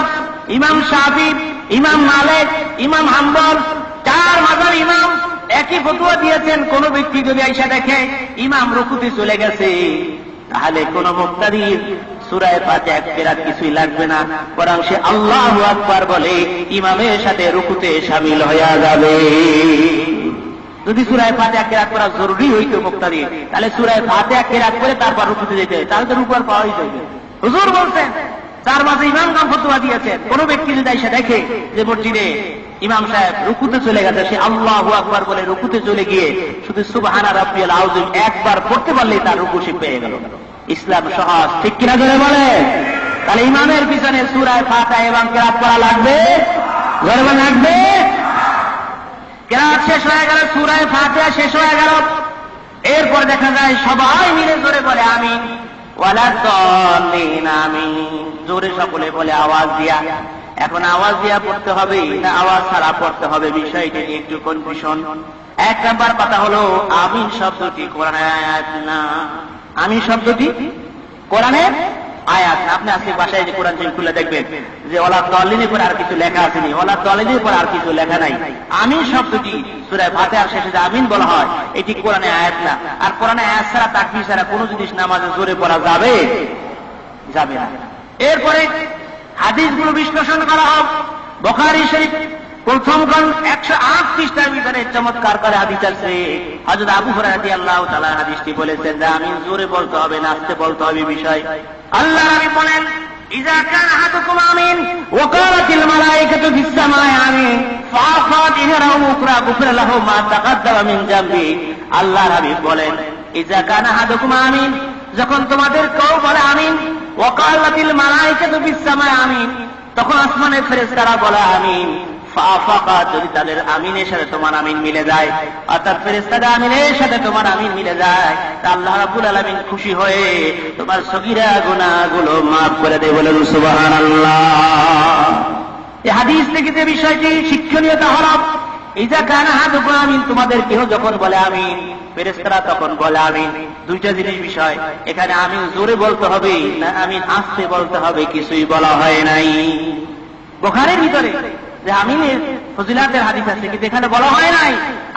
ইমাম শাফি, ইমাম মালিক, ইমাম হাম্বল, 4 মাযহাব ইমাম একই ফতোয়া দিয়েছেন। কোন ব্যক্তি যদি আইসা দেখে ইমাম রুকুতে চলে গেছে, তাহলে কোন মুক্তাদির সূরা ফাতিহা কিরাত কিছুই লাগবে না, বরং সে আল্লাহু আকবার বলে ইমামের সাথে রুকুতে শামিল হয়ে যাবে। যদি সূরা ফাতিহা কিরাত করা জরুরি হইতো মুক্তাদির, তাহলে সূরা ফাতিহা কিরাত করে তারপর রুকুতে যেতে, তাহলে তো রুকু আর পাওয়াই যাবে। হুজুর বলছেন, 4 মাসে ইমামগণ ফতোয়া দিয়েছেন, কোন ব্যক্তি যদি এসে দেখে যে মসজিদে ইমাম সাহেব রুকুতে চলে গেছে, সে আল্লাহু আকবার বলে রুকুতে চলে গিয়ে শুধু সুবহানা রাব্বিয়াল আযীম একবার পড়তে পারলেই তার রুকু সে পেয়ে গেল। ইসলাম সহজ, ঠিক কিনা জোরে বলে? তাহলে ইমামের পিছনে সূরা ফাতিহা এবং কিরাত পড়া লাগবে, জোরে বলে লাগবে। কিরাত শেষ হয়ে গেল, সূরা ফাতিহা শেষ হয়ে গেল, এরপর দেখা যায় সবাই মিলে জোরে বলে আমিন, ওয়ালা দাল্লিন, আমিন। জোরে সকলে বলে আওয়াজ দিয়া। এখন আওয়াজ দিয়া পড়তে হবে না আওয়াজ ছাড়া পড়তে হবে, বিষয়টি নিয়ে একটু কনফিউশন। 1 নাম্বার কথা হলো, আমিন শব্দটি কোরআনের আয়াত না। আমিন শব্দটি কোরআনের আয়াত না। আপনি আজকে বাসায় যে কোরআন শরীফ খুলে দেখবেন যে ওয়ালা দাল্লিনের পর আর কিছু লেখা আসেনি, ওয়ালা দাল্লিনের পর আর কিছু লেখা নাই। আমিন শব্দটি সূরা ফাতিহার শেষে যে আমিন বলা হয়, এটি কোরআনের আয়াত না। আর কোরআনের আয়াত ছাড়া, তাকবীর ছাড়া কোনো জিনিস নামাজে জোরে পড়া যাবে, যাবে না। এরপরে হাদিসগুলো বিশ্লেষণ করা হোক। বুখারী শরীফ প্রথম খণ্ড 108 পৃষ্ঠার ভিতরে চমৎকার করে হাদিস আছে। হযরত আবু হুরায়রা রাদিয়াল্লাহু তাআলা হাদিসটি বলেছেন যে আমিন জোরে বলতে হবে না, আস্তে বলতে হবে। বিষয় আল্লাহ নবী বলেন, ইযা কানা আহাদুকুম আমিন ওয়া ক্বালাতিল মালায়েকাতু ফিস সামাই আমিন ফাআফাত ইহরাউ উকরা গুফরা লাহু মা তাকাদ্দামা মিন জামবি। আল্লাহর হাবিব বলেন, ইযা কানা আহাদুকুম আমিন, যখন তোমাদের কেউ বলে আমিন, ওয়া ক্বালাতিল মালায়েকাতু ফিস সামাই আমিন, তখন আসমানের ফেরেশতারা বলে আমিন। ফাআফাকাত, যদি তাদের আমিনের সাথে তোমার আমিন মিলে যায়, অর্থাৎ ফেরেশতাদের আমিনের সাথে তোমার আমিন মিলে যায়, তা আল্লাহ রাব্বুল আলামিন খুশি হয়ে তোমার সগীরা গুনাহগুলো মাফ করে দেয়। বলেন সুবহানাল্লাহ। এই হাদিস থেকে যে বিষয়টি শিক্ষণীয়তা হলো, ইযা কানা আহাদুকুম আমিন, তোমাদের কেহ যখন বলে আমিন, ফেরেশতারা তখন বলে আমিন। দুইটা জিনিস বিষয়, এখানে আমিন জোরে বলতে হবে না আমিন আস্তে বলতে হবে, কিছুই বলা হয় নাই। বুখারীর ভিতরে যে আমিনের ফজিলাতের হাদিস আছে, কিন্তু এখানে বলা হয় নাই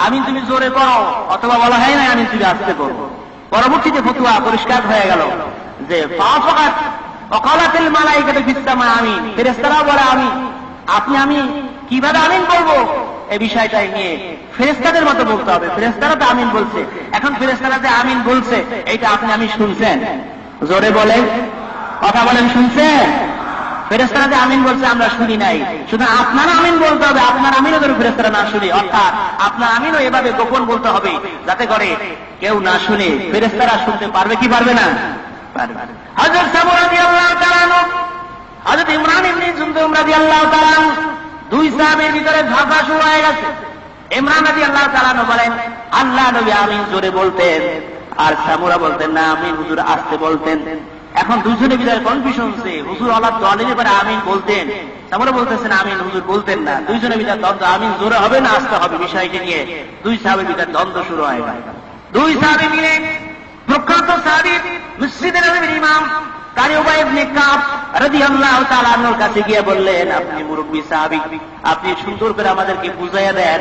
আমিন তুমি জোরে করো, অথবা বলা হয় নাই আমিন তুমি আস্তে করো। পরবর্তীতে ফতোয়া পরিষ্কার হয়ে গেল যে ফাআফাকাত ওয়া ক্বালাতিল মালায়েকাতু ফিস সামাই আমিন, ফেরেশতারা বলে আমিন। আপনি আমি কিভাবে আমিন বলবো, এই বিষয়টাই নিয়ে ফেরেশতাদের মতো বলতে হবে। ফেরেশতারা তো আমিন বলছে, এখন ফেরেশতারা যে আমিন বলছে এইটা আপনি আমি শুনছেন? জোরে বলেন, কথা বলেন, শুনছেন? ফেরেশতারা যে আমিন বলছে আমরা শুনি নাই, শুধু আপনারা আমিন বলতে হবে। আপনার আমিনও যেন ফেরেশতারা না শুনে, অর্থাৎ আপনার আমিনও এভাবে গোপন বলতে হবে যাতে করে কেউ না শুনে। ফেরেশতারা শুনতে পারবে কি পারবে না? পারবে। হযরত সামূরা রাদিয়াল্লাহু তাআলা আনহু, হযরত ইমরান ইবনে জুনদুম রাদিয়াল্লাহু তাআলা আনহু, দুই সাহাবীর ভিতরে ঝগড়া শুরু হয়ে গেছে। ইমরান রাদিয়াল্লাহু তাআলা আনহু বলেন আল্লাহ নবী আমিন জোরে বলতেন, আর সামূরা বলতেন না আমিন হুজুর আস্তে বলতেন। এখন দুজনের ভিতরে কনফিউশন হচ্ছে, হুজুর আল্লাহ দলের ব্যাপারে আমিন বলতেন, সামূরা বলতেছেন আমিন হুজুর বলতেন না। দুইজনের ভিতরে দ্বন্দ্ব, আমিন জোরে হবে না আস্তে হবে, বিষয়টি নিয়ে দুই সাহাবীর ভিতরে দ্বন্দ্ব শুরু হয়। দুই সাহাবী মিলে প্রখ্যাত সাহাবী মসজিদের নববীর ইমাম কারি উবাই ইবনে কাব রাদিয়াল্লাহু তাআলা আনহুর কাছে গিয়ে বললেন, আপনি মুরব্বী সাহাবী, আপনি সুন্দর করে আমাদেরকে বুঝাইয়া দেন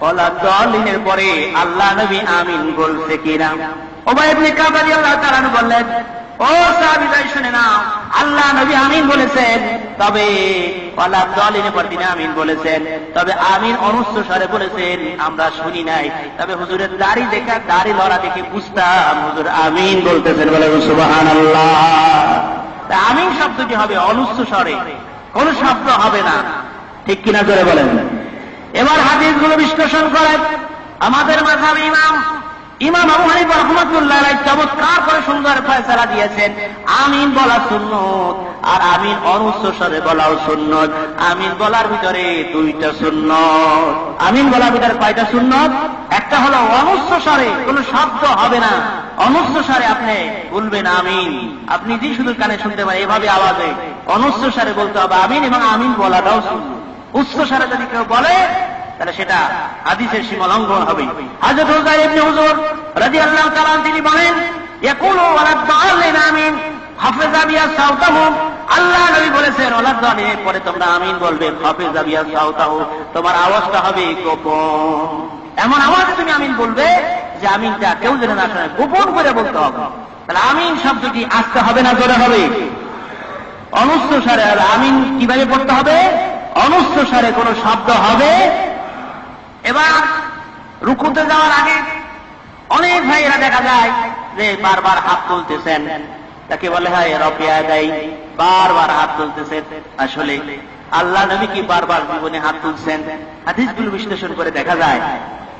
ওয়ালা দালিনের পরে আল্লাহ নবী আমিন বলছে কিনা। উবাই ইবনে কাব রাদিয়াল্লাহু তাআলা আনহু বললেন, ও সাহাবী ভাই শুনে নাও, আল্লাহ নবী আমিন বলেছেন, তবে ওয়ালা দালিনের পর তিনি আমিন বলেছেন, তবে আমিন অনুচ্চ স্বরে বলেছেন আমরা শুনি নাই। তবে হুজুরের দাড়ি দেখা, দাড়ি লড়া দেখে বুঝতাম হুজুর আমিন বলতেছেন। বলে সুবহানাল্লাহ। আমিন শব্দটি হবে অনুচ্চ স্বরে, কোন শব্দ হবে না, ঠিক কিনা করে বলেন। এবার হাদিসগুলো বিশ্লেষণ করেন আমাদের মাযহাব ইমাম আবু হানিফা রাহমাতুল্লাহ আলাইহি চমৎকার করে সুন্দর ফয়সালা দিয়েছেন। আমিন বলা সুন্নত, আর আমিন অনুচ্চ স্বরে বলাও সুন্নত। আমিন বলার ভিতরে দুইটা সুন্নত। আমিন বলার ভিতরে কয়টা সুন্নত? একটা হলো অনুচ্চ স্বরে, কোন শব্দ হবে না, অনুচ্চ স্বরে আপনি বলবেন আমিন, আপনি যে শুধু কানে শুনতে পারেন এভাবে আওয়াজে অনুচ্চ স্বরে বলতে হবে আমিন, এবং আমিন বলাটাও সুন্নত। উচ্চ স্বরে যদি কেউ বলে তাহলে সেটা হাদিসের সীমা লঙ্ঘন হবে। হযরত হুযাইর ইবনে হুজুর রাদিয়াল্লাহু তাআলা তিনি বলেন, ইয়াকুলু ওয়ালা দালিন আমিন হাফিজা বিয়া সাউতাহু, আল্লাহ নবী বলেছেন ওয়ালা দালিনের পরে তোমরা আমিন বলবে, হাফিজা বিয়া সাউতাহু, তোমার আওয়াজটা হবে গোপন, এমন আওয়াজে তুমি আমিন বলবে যে আমিনটা কেউ যেন না শোনে, গোপন করে বলতে হবে। তাহলে আমিন শব্দটি আসতে হবে না জোরে হবে? অনুচ্চ স্বরে। আমিন কিভাবে পড়তে হবে? অনুচ্চ স্বরে, কোন শব্দ হবে। এবার রুকুতে যাওয়ার আগে অনেক ভাইয়েরা দেখা যায় যে বারবার হাত তুলতেছেন, তাকে বলে হয় রফিয়া দেয়, বারবার হাত তুলতেছেন। আসলে আল্লাহ নবী কি বারবার জীবনে হাত তুলছেন? হাদিসগুলো বিশ্লেষণ করে দেখা যায়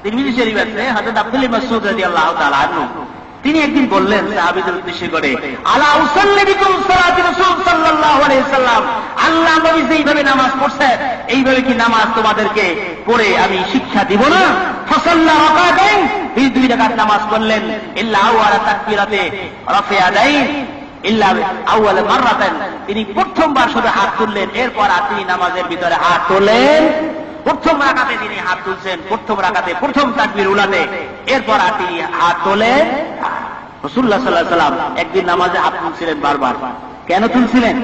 তিরমিজি শরীফ আছে, হযরত আব্দুল্লাহ ইবনে মাসউদ রাদিয়াল্লাহু তাআলা আনহু তিনি একদিন বললেন সাহাবীদের উদ্দেশ্যে করে, আলা উসাল্লি বিকুম সালাতি রাসূল সাল্লাল্লাহু আলাইহি সাল্লাম, আল্লাহ নবী যেইভাবে নামাজ পড়ছেন এইভাবে কি নামাজ তোমাদেরকে পড়ে আমি শিক্ষা দিব না? ফাসাল্লা রাকাতাইন, এই দুই রাকাত নামাজ পড়লেন, ইল্লা আওয়ালা তাকবীরাতে রাফিয়াদাইন, ইল্লা আউয়াল মাররাতান, তিনি প্রথমবার শুধু হাত তুললেন, এরপর আর তিনি নামাজের ভিতরে হাত তোলেন। প্রথম রাকাতে তিনি হাত তুলছেন, প্রথম রাকাতে প্রথম তাকবীর উলাতে, এরপর আর তিনি হাত তোলেন। রাসূলুল্লাহ সাল্লাল্লাহু আলাইহি ওয়াসাল্লাম একদিন নামাজে হাত তুলছিলেন বারবার। কেন তুলছিলেন?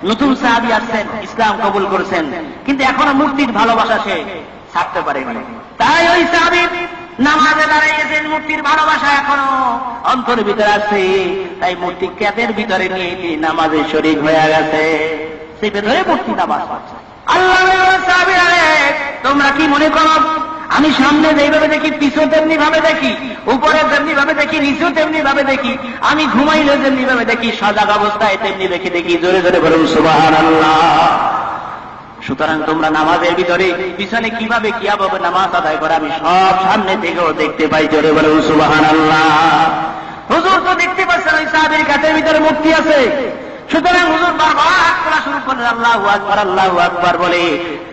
নতুন সাহাবী আসছেন, ইসলাম কবুল করেছেন, কিন্তু এখনো মূর্তির ভালোবাসা সে ছাড়তে পারেনি। তাই ওই সাহাবী নামাজে দাঁড়িয়েছেন, মূর্তির ভালোবাসা এখনো অন্তরের ভিতরে আছে, তাই মূর্তি কেদের ভিতরে নিয়ে তিনি নামাজে শরীক হয়ে গেছে, সেই ভেতরে মূর্তি নামাজ পড়ছে। আল্লাহ সাহাবীরা, তোমরা কি মনে করো আমি সামনে যেভাবে দেখি পিছু তেমনি ভাবে দেখি, উপরে তেমনি ভাবে দেখি, নিচু তেমনি ভাবে দেখি, আমি ঘুমাইলে যেমনি ভাবে দেখি, সজাগ অবস্থায় তেমনি দেখি। জোরে জোরে বলুন সুবহানাল্লাহ। সুতরাং তোমরা নামাজের ভিতরে পিছনে কিভাবে কিভাবে নামাজ আদায় করে আমি সব সামনে থেকেও দেখতে পাই। জোরে বলুন সুবহানাল্লাহ। হুজুর তো দেখতে পাচ্ছেন ওই সাহাবীর কাছের ভিতরে মূর্তি আছে। সুতরাং হুজুর বারবার হাত তোলা শুরু করলেন, আল্লাহু আকবার আল্লাহু আকবার বলে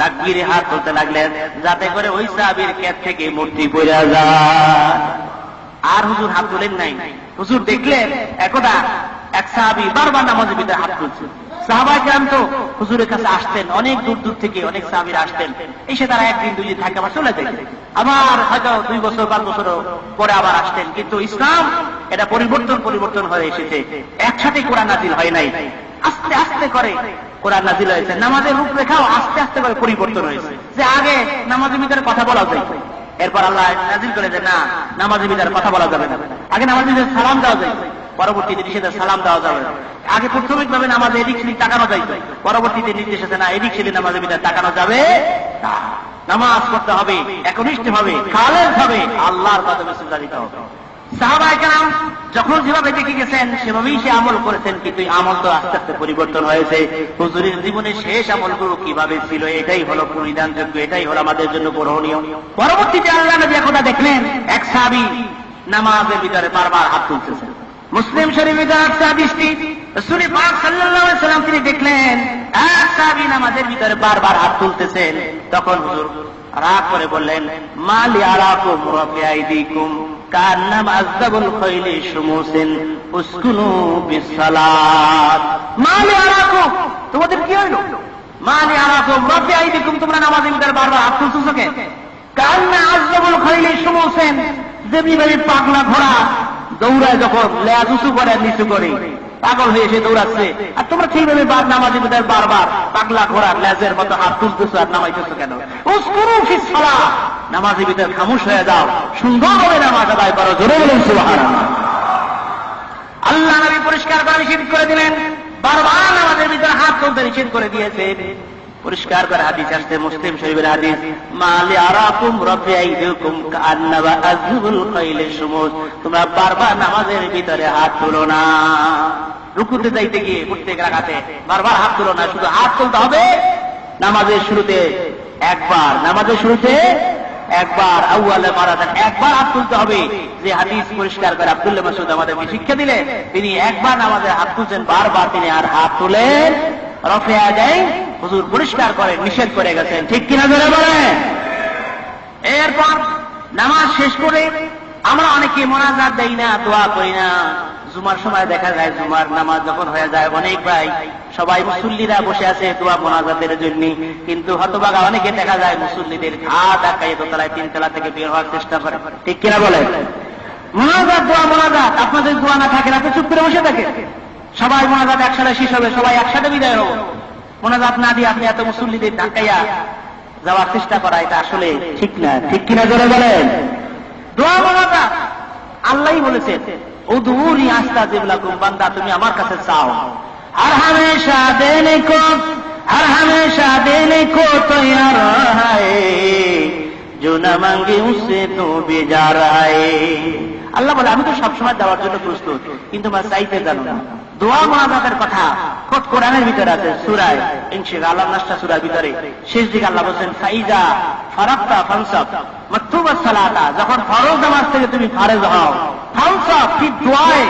তাকবীরে হাত তুলতে লাগলেন, যাতে করে ওই সাহাবীর কাছ থেকে মূর্তি পড়ে যায়। আর হুজুর হাত তুলেন নাই। হুজুর দেখলেন একদা এক সাহাবী বারবার নামাজের ভিতরে হাত তুলছে। সাহাবায়ে কেরাম তো হুজুরের কাছে আসতেন, অনেক দূর দূর থেকে অনেক সাহাবীরা আসতেন, এসে তারা একদিন দুই দিন থাকে আবার চলে যেতেন, আবার হয়তো 2 বছর 5 বছর পরে আবার আসতেন। কিন্তু ইসলাম এটা পরিবর্তন হয়ে এসেছে, একসাথে কোরআন নাজিল হয় নাই, আস্তে আস্তে করে কোরআন নাজিল হয়েছে। নামাজের রূপরেখাও আস্তে আস্তে করে পরিবর্তন হয়েছে। যে আগে নামাজের ভিতরে কথা বলা যায়, এরপর আল্লাহ নাজিল করে যে না, নামাজের ভিতরে কথা বলা যাবে না। আগে নামাজের ভিতরে সালাম দেওয়া যায়, পরবর্তীতে নিষেধে সালাম দেওয়া যাবে না। আগে প্রাথমিকভাবে নামাজে এদিক সেদিক তাকানো যায়, পরবর্তীতে নির্দেশ আছে না, এদিক সেদিক নামাজের ভিতরে তাকানো যাবে না। নামাজ পড়তে হবে একনিষ্ঠ ভাবে, খালেস ভাবে, আল্লাহর কদমে সিজদা দিতে হবে। সাহাবায়ে কেরাম যখন যেভাবে দেখে গেছেন সেভাবেই সে আমল করেছেন, কিন্তু আমল তো আস্তে আস্তে পরিবর্তন হয়েছে। হুজুরের জীবনের শেষ আমলগুলো কিভাবে ছিল, এটাই হলো পরিধানযোগ্য, এটাই হলো আমাদের জন্য গ্রহণীয়। পরবর্তীতে আল্লাহ নবী একদা দেখলেন এক সাহাবী নামাজের ভিতরে বারবার হাত তুলতেছেন। মুসলিম শরীফে আছে হাদিসটি, রাসূল পাক সাল্লাল্লাহু আলাইহি ওয়াসাল্লাম তিনি দেখলেন এক সাহাবী নামাজের ভিতরে বারবার হাত তুলতেছেন। তখন হুজুর রাগ করে বললেন, মালি আরাকুম রাফিআইদিকুম কান্নাম আযযাবুল খাইলি শুমুসিন উসকুনু বিসসালাত। মালি আরাকুম, তোমাদের কি হইল? মালি আরাকুম রাফিআইদিকুম, তোমরা নামাজের ভিতরে বারবার হাত তুলতেছো কেন? কান্না আযযাবুল খাইলি শুমুসিন, যেভাবে পাগলা ঘোড়া দৌড়ায় যখন লেজ উঁচু করে নিচু করে পাগল হয়ে এসে দৌড়াচ্ছে, আর তোমরা সেইভাবে নামাজের ভিতরে বারবার পাগলা ঘোড়ার লেজের মতো হাত তুলতেছো আর নামাইতেছো কেন? উসকুনু ফিস সালাহ, নামাজের ভিতরে খামোশ হয়ে যাও, সুন্দরভাবে নামাজ আদায় করো। জোরে বলুন সুবহানাল্লাহ। আল্লাহ নবী পরিষ্কার করে নিষেধ করে দিলেন, বারবার নামাজের ভিতরে হাত তুলতে নিষেধ করে দিয়েছেন। পরিষ্কার করে হাদিস আসছে মুসলিম শরীফের হাদিস, মালি আরাকুম রাফিআইদিকুম কান্নাবা আযবুল খাইলি শুমুস, তোমরা বারবার নামাজের ভিতরে হাত তুলো না। রুকুতে যাইতে গিয়ে প্রত্যেক রাকাতে বারবার হাত তুলো না, শুধু হাত তুলতে হবে নামাজের শুরুতে একবার, নামাজের শুরুতে একবার, আউয়ালে মারাতান একবার হাত তুলতে হবে। যে হাদিস পরিষ্কার করে আব্দুল্লাহ মাসউদ আমাদেরকে শিক্ষা দিলেন, তিনি একবার নামাজে হাত তুলছেন, বারবার তিনি আর হাত তুলেন রফিয়া দেয়। হুজুর পরিষ্কার করে নিষেধ করে গেছেন, ঠিক কিনা জোরে বলেন। এরপর নামাজ শেষ করে আমরা অনেকে মোনাজাত দেই না, দোয়া করি না। জুমার সময় দেখা যায়, জুমার নামাজ যখন হয়ে যায় অনেক ভাই সবাই মুসল্লিরা বসে আছে দোয়া মোনাজাতের জন্য, কিন্তু হতভাগা অনেকে দেখা যায় মুসল্লিদের ঘাট আটকায় দোতলায় 3 তলা থেকে বের হওয়ার চেষ্টা করে, ঠিক কিনা বলেন। মোনাজাত দোয়া মোনাজাত, আপনাদের দোয়া না থাকে না, চুপ করে বসে থাকে। সবাই মোনাজাত একসাথে শেষ হবে, সবাই একসাথে বিদায় হবো। মোনাজাত না দিয়ে আপনি এত মুসল্লিদের ধাক্কাইয়া যাওয়ার চেষ্টা করা, এটা আসলে ঠিক না, ঠিক কিনা জোরে বলেন। দোয়া মোনাজাত আল্লাহই বলেছেন, উদউনি আস্তাজিব লাকুম, বান্দা তুমি আমার কাছে চাও, আর হামেশা দেনে কো তৈয়ার হায়, जो न मांगे उससे तो बेजार आए। আল্লাহ বলে আমি তো সবসময় দেওয়ার জন্য প্রস্তুত, কিন্তু আমার চাইতে জানো না। দোয়া মোনাজাতের কথা খোদ কোরআনের ভিতরে আছে, সূরা ইনশিগাল নাসটা সূরার ভিতরে শেষ দিকে আল্লাহ বলেন, ফাইজা ফারাগতা ফানসাব মাকতুবাস সালাতা, যখন ফরজ নামাজ থেকে তুমি ফারেজ হও, ফানসাব ফি দুআয়ে,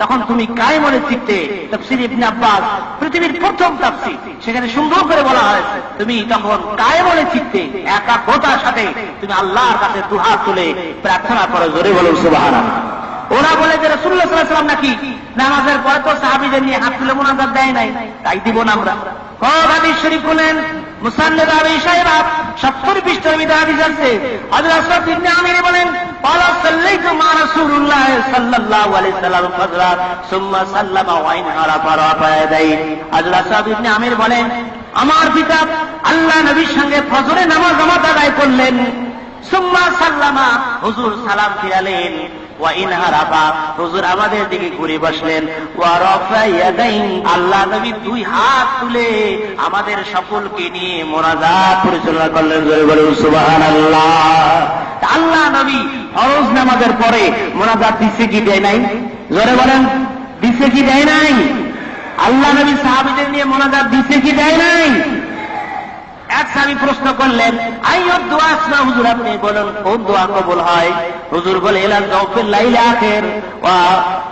তখন তুমি কায়েমে চিত্তে। তাফসীর ইবনে আব্বাস পৃথিবীর প্রথম তাফসীর, সেখানে সুন্দর করে বলা হয়েছে তুমি তখন কায়েমে চিত্তে একাগ্রতার সাথে তুমি আল্লাহর কাছে দুহাত তুলে প্রার্থনা করো। জোরে বলুন সুবহানাল্লাহ। ওরা বলে যে রাসূলুল্লাহ সাল্লাল্লাহু আলাইহি ওয়াসাল্লাম নাকি নামাজের পরে তো সাহাবীদের নিয়ে হাত তুলে মুনাজাত দেয় নাই, তাই দিব না আমরা। হাদিস শরীফ খুলেন, মুসান্নাদ আবি শাইবা 70 পৃষ্ঠার ভিতরে হাদিস আছে। হযরত আসওয়াদ ইবনে আমির বলেন, ক্বালা সাল্লাইতু মা রাসূলুল্লাহ সাল্লাল্লাহু আলাইহি ওয়াসাল্লাম ফাজরা সুম্মা সাল্লামা ওয়া ইন হারাফা রাফা ইয়াদাই। হযরত আসওয়াদ ইবনে আমির বলেন, আমার পিতা আল্লাহ নবীর সঙ্গে ফজরের নামাজ আদায় করলেন, সুম্মা সাল্লামা, হুজুর সালাম ফিরালেন, ওয়া ইন হারাফা, হুজুর আমাদের দিকে ঘুরে বসলেন। ওয়া রাফা ইয়াদাইন, আল্লাহ নবী দুই হাত তুলে আমাদের সকলকে নিয়ে মোনাজাত পরিচালনা করলেন। জোরে বলুন সুবহানাল্লাহ। আল্লাহ নবী ফরজ নামাজের পরে মোনাজাত দিচ্ছে কি দেয় নাই? জোরে বলেন, দিচ্ছে কি দেয় নাই? আল্লাহ নবী সাহাবীদের নিয়ে মোনাজাত দিচ্ছে কি দেয় নাই? এক সাহাবী প্রশ্ন করলেন, আইয়ুদ দুআ আসমা, হুজুর আপনি বলেন কোন দোয়া কবুল হয়? হুজুর বলে, ইলা যাওফিল লাইল আখির ওয়া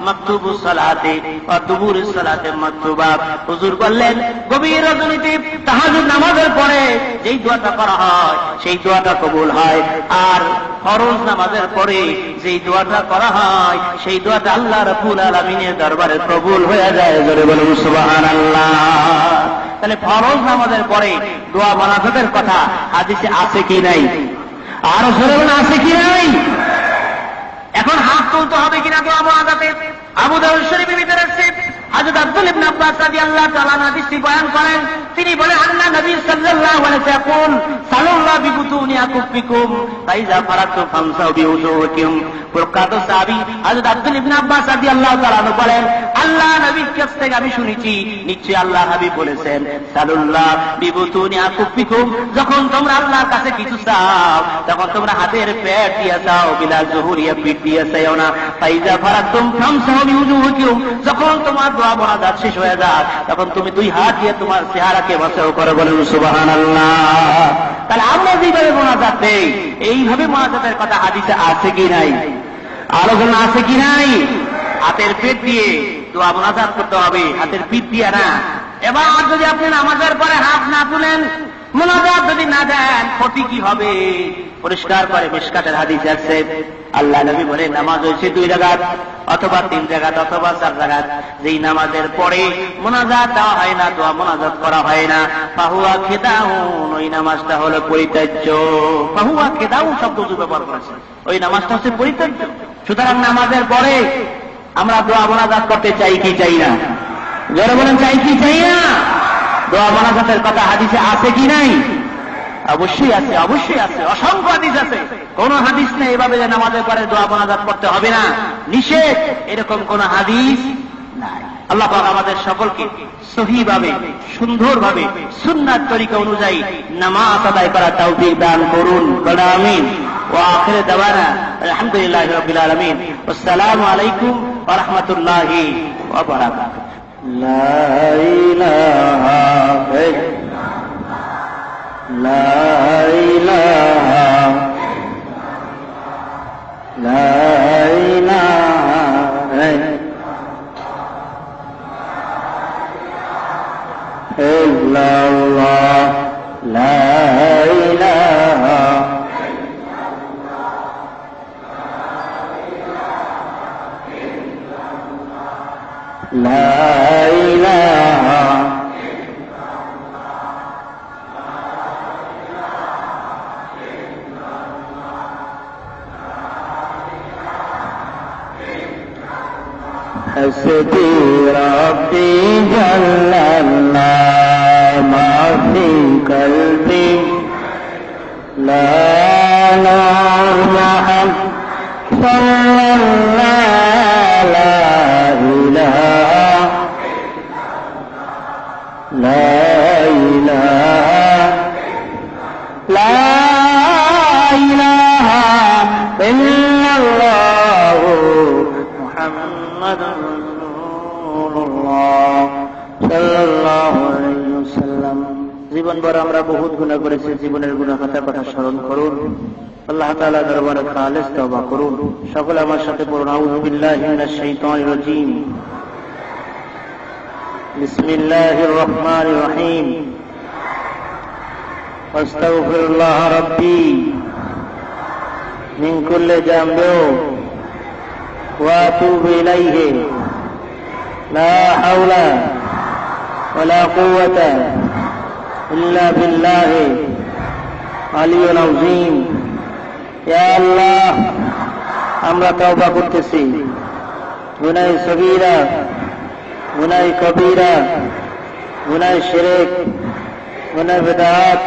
মাকতুবুস সালাতি ওয়া দুবুরুস সালাতি মাকতুবা। হুজুর বললেন, গভীর রজনীতে তাহাজ্জুদ নামাজের পরে যেই দোয়াটা করা হয় সেই দোয়াটা কবুল হয়, আর ফরজ নামাজের পরে যেই দোয়াটা করা হয় সেই দোয়াটা আল্লাহ রাব্বুল আলামিনের দরবারে কবুল হয়ে যায়। জোরে বলুন সুবহানাল্লাহ। তাহলে ফরজ নামাজের পরে দোয়া মোনাজাতের কথা হাদিসে আছে কি নাই? আরো জোরে বলুন, আছে কি নাই? এখন হাত তুলতে হবে কিনা দোয়া মোনাজাতে? আবু দাউদ শরীফের ভিতরে আছে, হযরত আব্দুল্লাহ ইবনে আব্বাস রাদিয়াল্লাহু তাআলা হাদিসটি বয়ান করেন। তিনি বলেন, আল্লাহ নবী সাল্লাল্লাহু আলাইহি ওয়াসাল্লাম সাল্লাল্লাহু বিবুতুনি আকুফিকুম ফাইজা ফারাতু ফামসাউ বিউজুহিকুম। প্রখ্যাত সাহাবী হযরত আব্দুল্লাহ ইবনে আব্বাস রাদিয়াল্লাহু তাআলা বলেন, আল্লাহ নবীর কাছ থেকে আমি শুনেছি, নিশ্চয়ই আল্লাহ হাবিব বলেছেন, সাল্লাল্লাহু বিবুতুনি আকুফিকুম, যখন তোমরা আল্লাহর কাছে কিছু চাও তখন তোমরা হাতের পেট দিয়ে চাও, বিলা জুহুরিয়া পিঠ দিয়ে চাও না। ফাইজা ফারাতুম ফামসাউ বিউজুহিকুম, যখন তোমার দোয়া মোনাজাত শেষ হয়ে যায় তখন তুমি দুই হাত দিয়ে তোমার চেহারাকে বাঁচাও করে। বলেন সুবহানাল্লাহ। তাহলে আমরা যেভাবে মোনাজাত দেই এইভাবে মোনাজাতের কথা হাদিসে আছে কি নাই? আলোচনা আছে কি নাই? হাতের পেট দিয়ে দোয়া মোনাজাত করতে হবে, হাতের পিঠ দিয়ে না। এবার যদি আপনি নামাজের পরে হাত না তুলেন, মোনাজাত যদি না দেন, ক্ষতি কি হবে? পরিষ্কার করে মিশকাতের হাদিস আছে, আল্লাহ নবী বলে, নামাজ হয়েছে 2 রাকাত অথবা 3 রাকাত অথবা 4 রাকাত, যেই নামাজের পরে মোনাজাত দেওয়া হয় না, দোয়া মোনাজাত করা হয় না, ফাহুয়া খিদাউন, ওই নামাজটা হলো পরিত্যাজ্য। ফাহুয়া খিদাউন শব্দ ব্যবহার করেছে, ওই নামাজটা হচ্ছে পরিত্যাজ্য। সুতরাং নামাজের পরে আমরা দোয়া মোনাজাত করতে চাই কি চাই না? যারা বলেন চাই কি চাই না? দোয়া মোনাজাতের কথা হাদিসে আছে কি নাই? অবশ্যই আছে, অবশ্যই আছে, অসংখ্য হাদিস আছে। কোন হাদিস নেই এভাবে যে নামাজের পরে দোয়া মোনাজাত করতে হবে না, নিষেধ, এরকম কোন হাদিস নাই। আল্লাহ পাক আমাদের সকলকে সহিভাবে সুন্দরভাবে সুন্নাত তরিকা অনুযায়ী নামাজ আদায় করার তৌফিক দান করুন। বলে আমিন। ওয়া আখিরু দাওয়ানা আলহামদুলিল্লাহি রাব্বিল আলামিন। আসসালামু আলাইকুম ওয়া রাহমাতুল্লাহি ওয়া বারাকাতুহু। লা ইলাহা লা ইলাহা লা ইলাহা ইল্লাল্লাহ লা ইলাহা লা ইলাহা حسبي ربي جل الله ما في قلبي لا نور محمد صلى الله لا إله لا إله لا إله إلا الله محمد জীবন ভর আমরা বহুত গুনাহ করেছি, জীবনের গুনাহ কথা স্মরণ করুন, আল্লাহ তাআলা দরবারে খালেস তওবা করুন। সকলে আমার সাথে পড়ুন, আউযু বিল্লাহি মিনাশ শাইতানির রাজীম, বিসমিল্লাহির রহমানির রহিম, আস্তাগফিরুল্লাহ রাব্বি মিন কুল্লি যামবিন ওয়া আতুবু ইলাইহি লা হাওলা ওয়ালা কুওয়াতা ইল্লা বিল্লাহি আলিয়্যিল আযীম। ইয়া আল্লাহ, আমরা তওবা করতেছি, গুনাহ সগীরা, গুনাহ কবীরা, গুনাহ শিরক, গুনাহ বিদআত,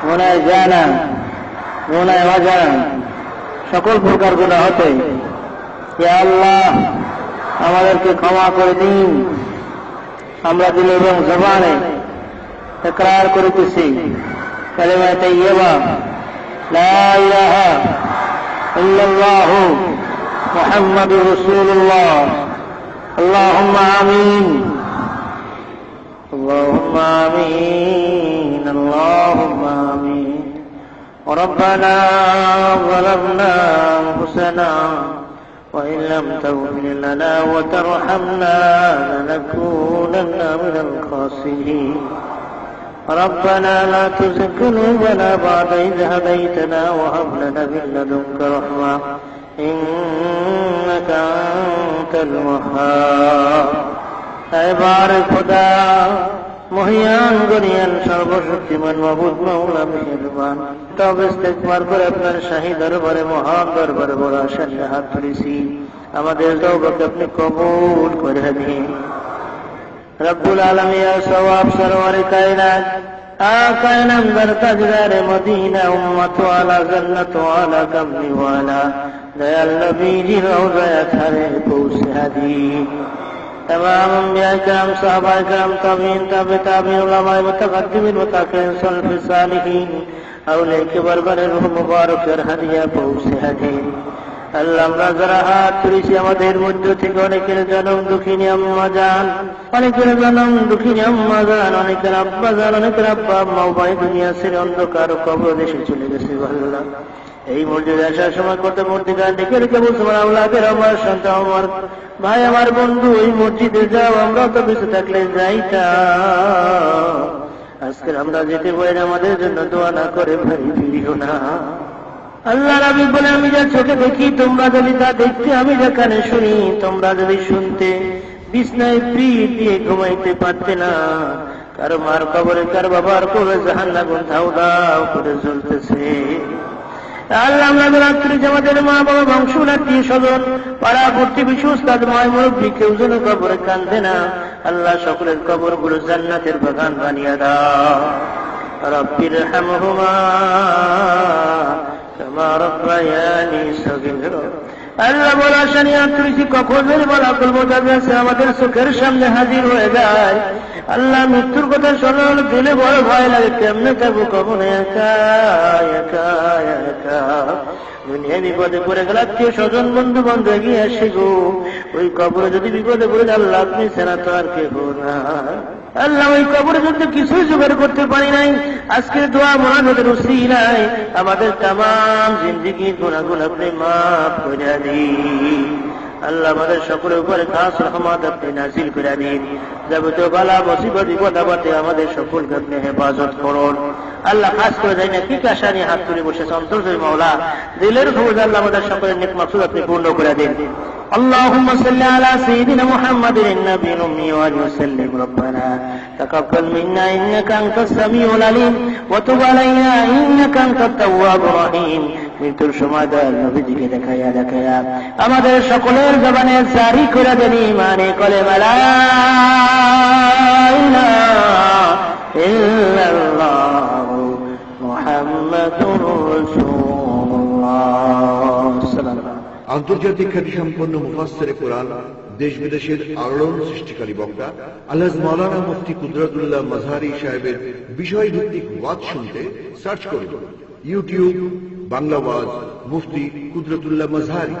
গুনাহ জানা, গুনাহ অজানা, সকল প্রকার গুনাহ হতে ইয়া আল্লাহ আমাদেরকে ক্ষমা করে দিন। আমরা দিল এবং জবানে ইকরার করিতেছি কালিমা তাইয়্যিবা লা ইলাহা ইল্লাল্লাহু মুহাম্মাদুর রাসূলুল্লাহ। আল্লাহুম্মা আমিন, আল্লাহুম্মা আমিন, আল্লাহুম্মা আমিন। ربنا ظلمنا أنفسنا وإن لم تغفر لنا وترحمنا لنكونن من الخاسرين. ربنا لا تزغ قلوبنا بعد إذ هديتنا وهب لنا من لدنك رحمة إنك أنت الوهاب. এবার খোদা মহিয়ান গনিয়ান সর্বশক্তিমান মাবুদ মাওলা মেহেরবান, তবে ইস্তেগফার করে আপনার শাহী দরবারে মহান দরবারে বড় আশা নিয়ে হাত তুলেছি। আমাদের তওবাকে আপনি কবুল করে নিন। রব্বুল আলামিন সওয়াব সরওয়ারে কায়নাত آقا نمبر تجدار مدینہ امت والا جنت والا کملی والا دیال نبی جی روزہ کھرے پوس حدیث تمام انبیاء کرام صحابہ کرام تابعین تابع تابعین علماء متقدمین متأخرین سلف صالحین اولیاء کے بربر روح مبارک হাদিয়া পৌঁছে হাদিস। আল্লাহ আমরা যারা হাত তুলেছি আমাদের মধ্য থেকে অনেকের জনম দুঃখিনী আম্মা জান, অনেকের জনম দুঃখিনী আম্মা জান, অনেকের আব্বা জান, অনেকের আব্বা আম্মা উভয় দুনিয়া ছেড়ে অন্ধকার কবর দেশে চলে গেছে। আল্লাহ এই মসজিদে আসার সময় কত মূর্তিকার ডেকে রেখে বলছে আমার আওলাদের আমার সন্তান আমার ভাই আমার বন্ধু ওই মসজিদে যাও, আমরা তো বেঁচে থাকলে যাইতাম। আজকে আমরা যেতে পারি না, আমাদের জন্য দোয়া না করে ভাই ফিরিও না। আল্লাহ নবী বলে আমি যা চোখে দেখি তোমরা যদি তা দেখতে, আমি যা কানে শুনি তোমরা যদি শুনতে, বিছনায় পিঠ দিয়ে ঘুমাইতে পারতে না। কারো মার কবরে কার বাবার কবরে জাহান্নাম ধাউ ধাউ করে জ্বলতেছে। আল্লাহ আমরা রাত্রি আমাদের মা বাবা বংশ আত্মীয় স্বজন পাড়া প্রতিবেশী উস্তাদ ময় মুরব্বী কেউ যেন কবরে কান্দে না। আল্লাহ সকলের কবর গুলো জান্নাতের বাগান বানিয়ে দাও। রব্বির হামহুমা কামা রাব্বায়ানি সগীরা। আল্লাহ বলা শানিয়া তুলসী কখন মালাকুল মউত আছে আমাদের চোখের সামনে হাজির হয়ে যায়। আল্লাহ মৃত্যুর কথা শোনা হলে দিলে বড় ভয় লাগে, কেমনে যাবো কখনো একা একা একা। দুনিয়া বিপদে পড়ে গেল আত্মীয় স্বজন বন্ধু বন্ধু এগিয়ে আসে গো, ওই কবরে যদি বিপদে পড়ে আল্লাহ আপনি ছাড়া তো আর কেউ না। আল্লাহ ওই কবরে যদি কিছুই জোগাড় করতে পারি নাই, আজকের দোয়া মুনাজাতের উসিলায় আমাদের তামাম জিন্দেগির গুনাহগুলো আপনি মাফ করে দিন। আল্লাহ আমাদের সকলের উপরে খাস রহমত আপনি নাযিল করে দিন। যাবতীয় বালা মুসিবত বিপদ আপদে আমাদের সকলকে আপনি হেফাজত করুন। আল্লাহ খাস করে দেয় না কি আশা নিয়ে হাত তুলে বসেছে অন্তর্জয় মাওলা দিলের খবর আল্লাহ আমাদের সকলের নেক মাকসুদ আপনি পূর্ণ করে দিন। اللهم صل على سيدنا محمد النبي الأمي وآله وسلم. ربنا تقبل منا إنك أنت السميع العليم وتب علينا إنك أنت التواب الرحيم. মৃত্যুর সময় দয়াল নবীজিকে দেখাইয়া দেখাইয়া আমাদের সকলের জবানে জারি করে দেন ঈমানে কলেমা লা ইলাহা ইল্লাল্লাহু মুহাম্মাদুর রাসূলুল্লাহ। আন্তর্জাতিক খ্যাতিসম্পন্ন মুফাসসিরে কোরআন, দেশ বিদেশের আলোড়ন সৃষ্টিকারী বক্তা আলহাজ মাওলানা মুফতি কুদরতুল্লাহ মাজহারি সাহেবের বিষয়ভিত্তিক ওয়াজ শুনতে সার্চ করুন ইউটিউব বাংলা ওয়াজ মুফতি কুদরতুল্লাহ মাজহারি।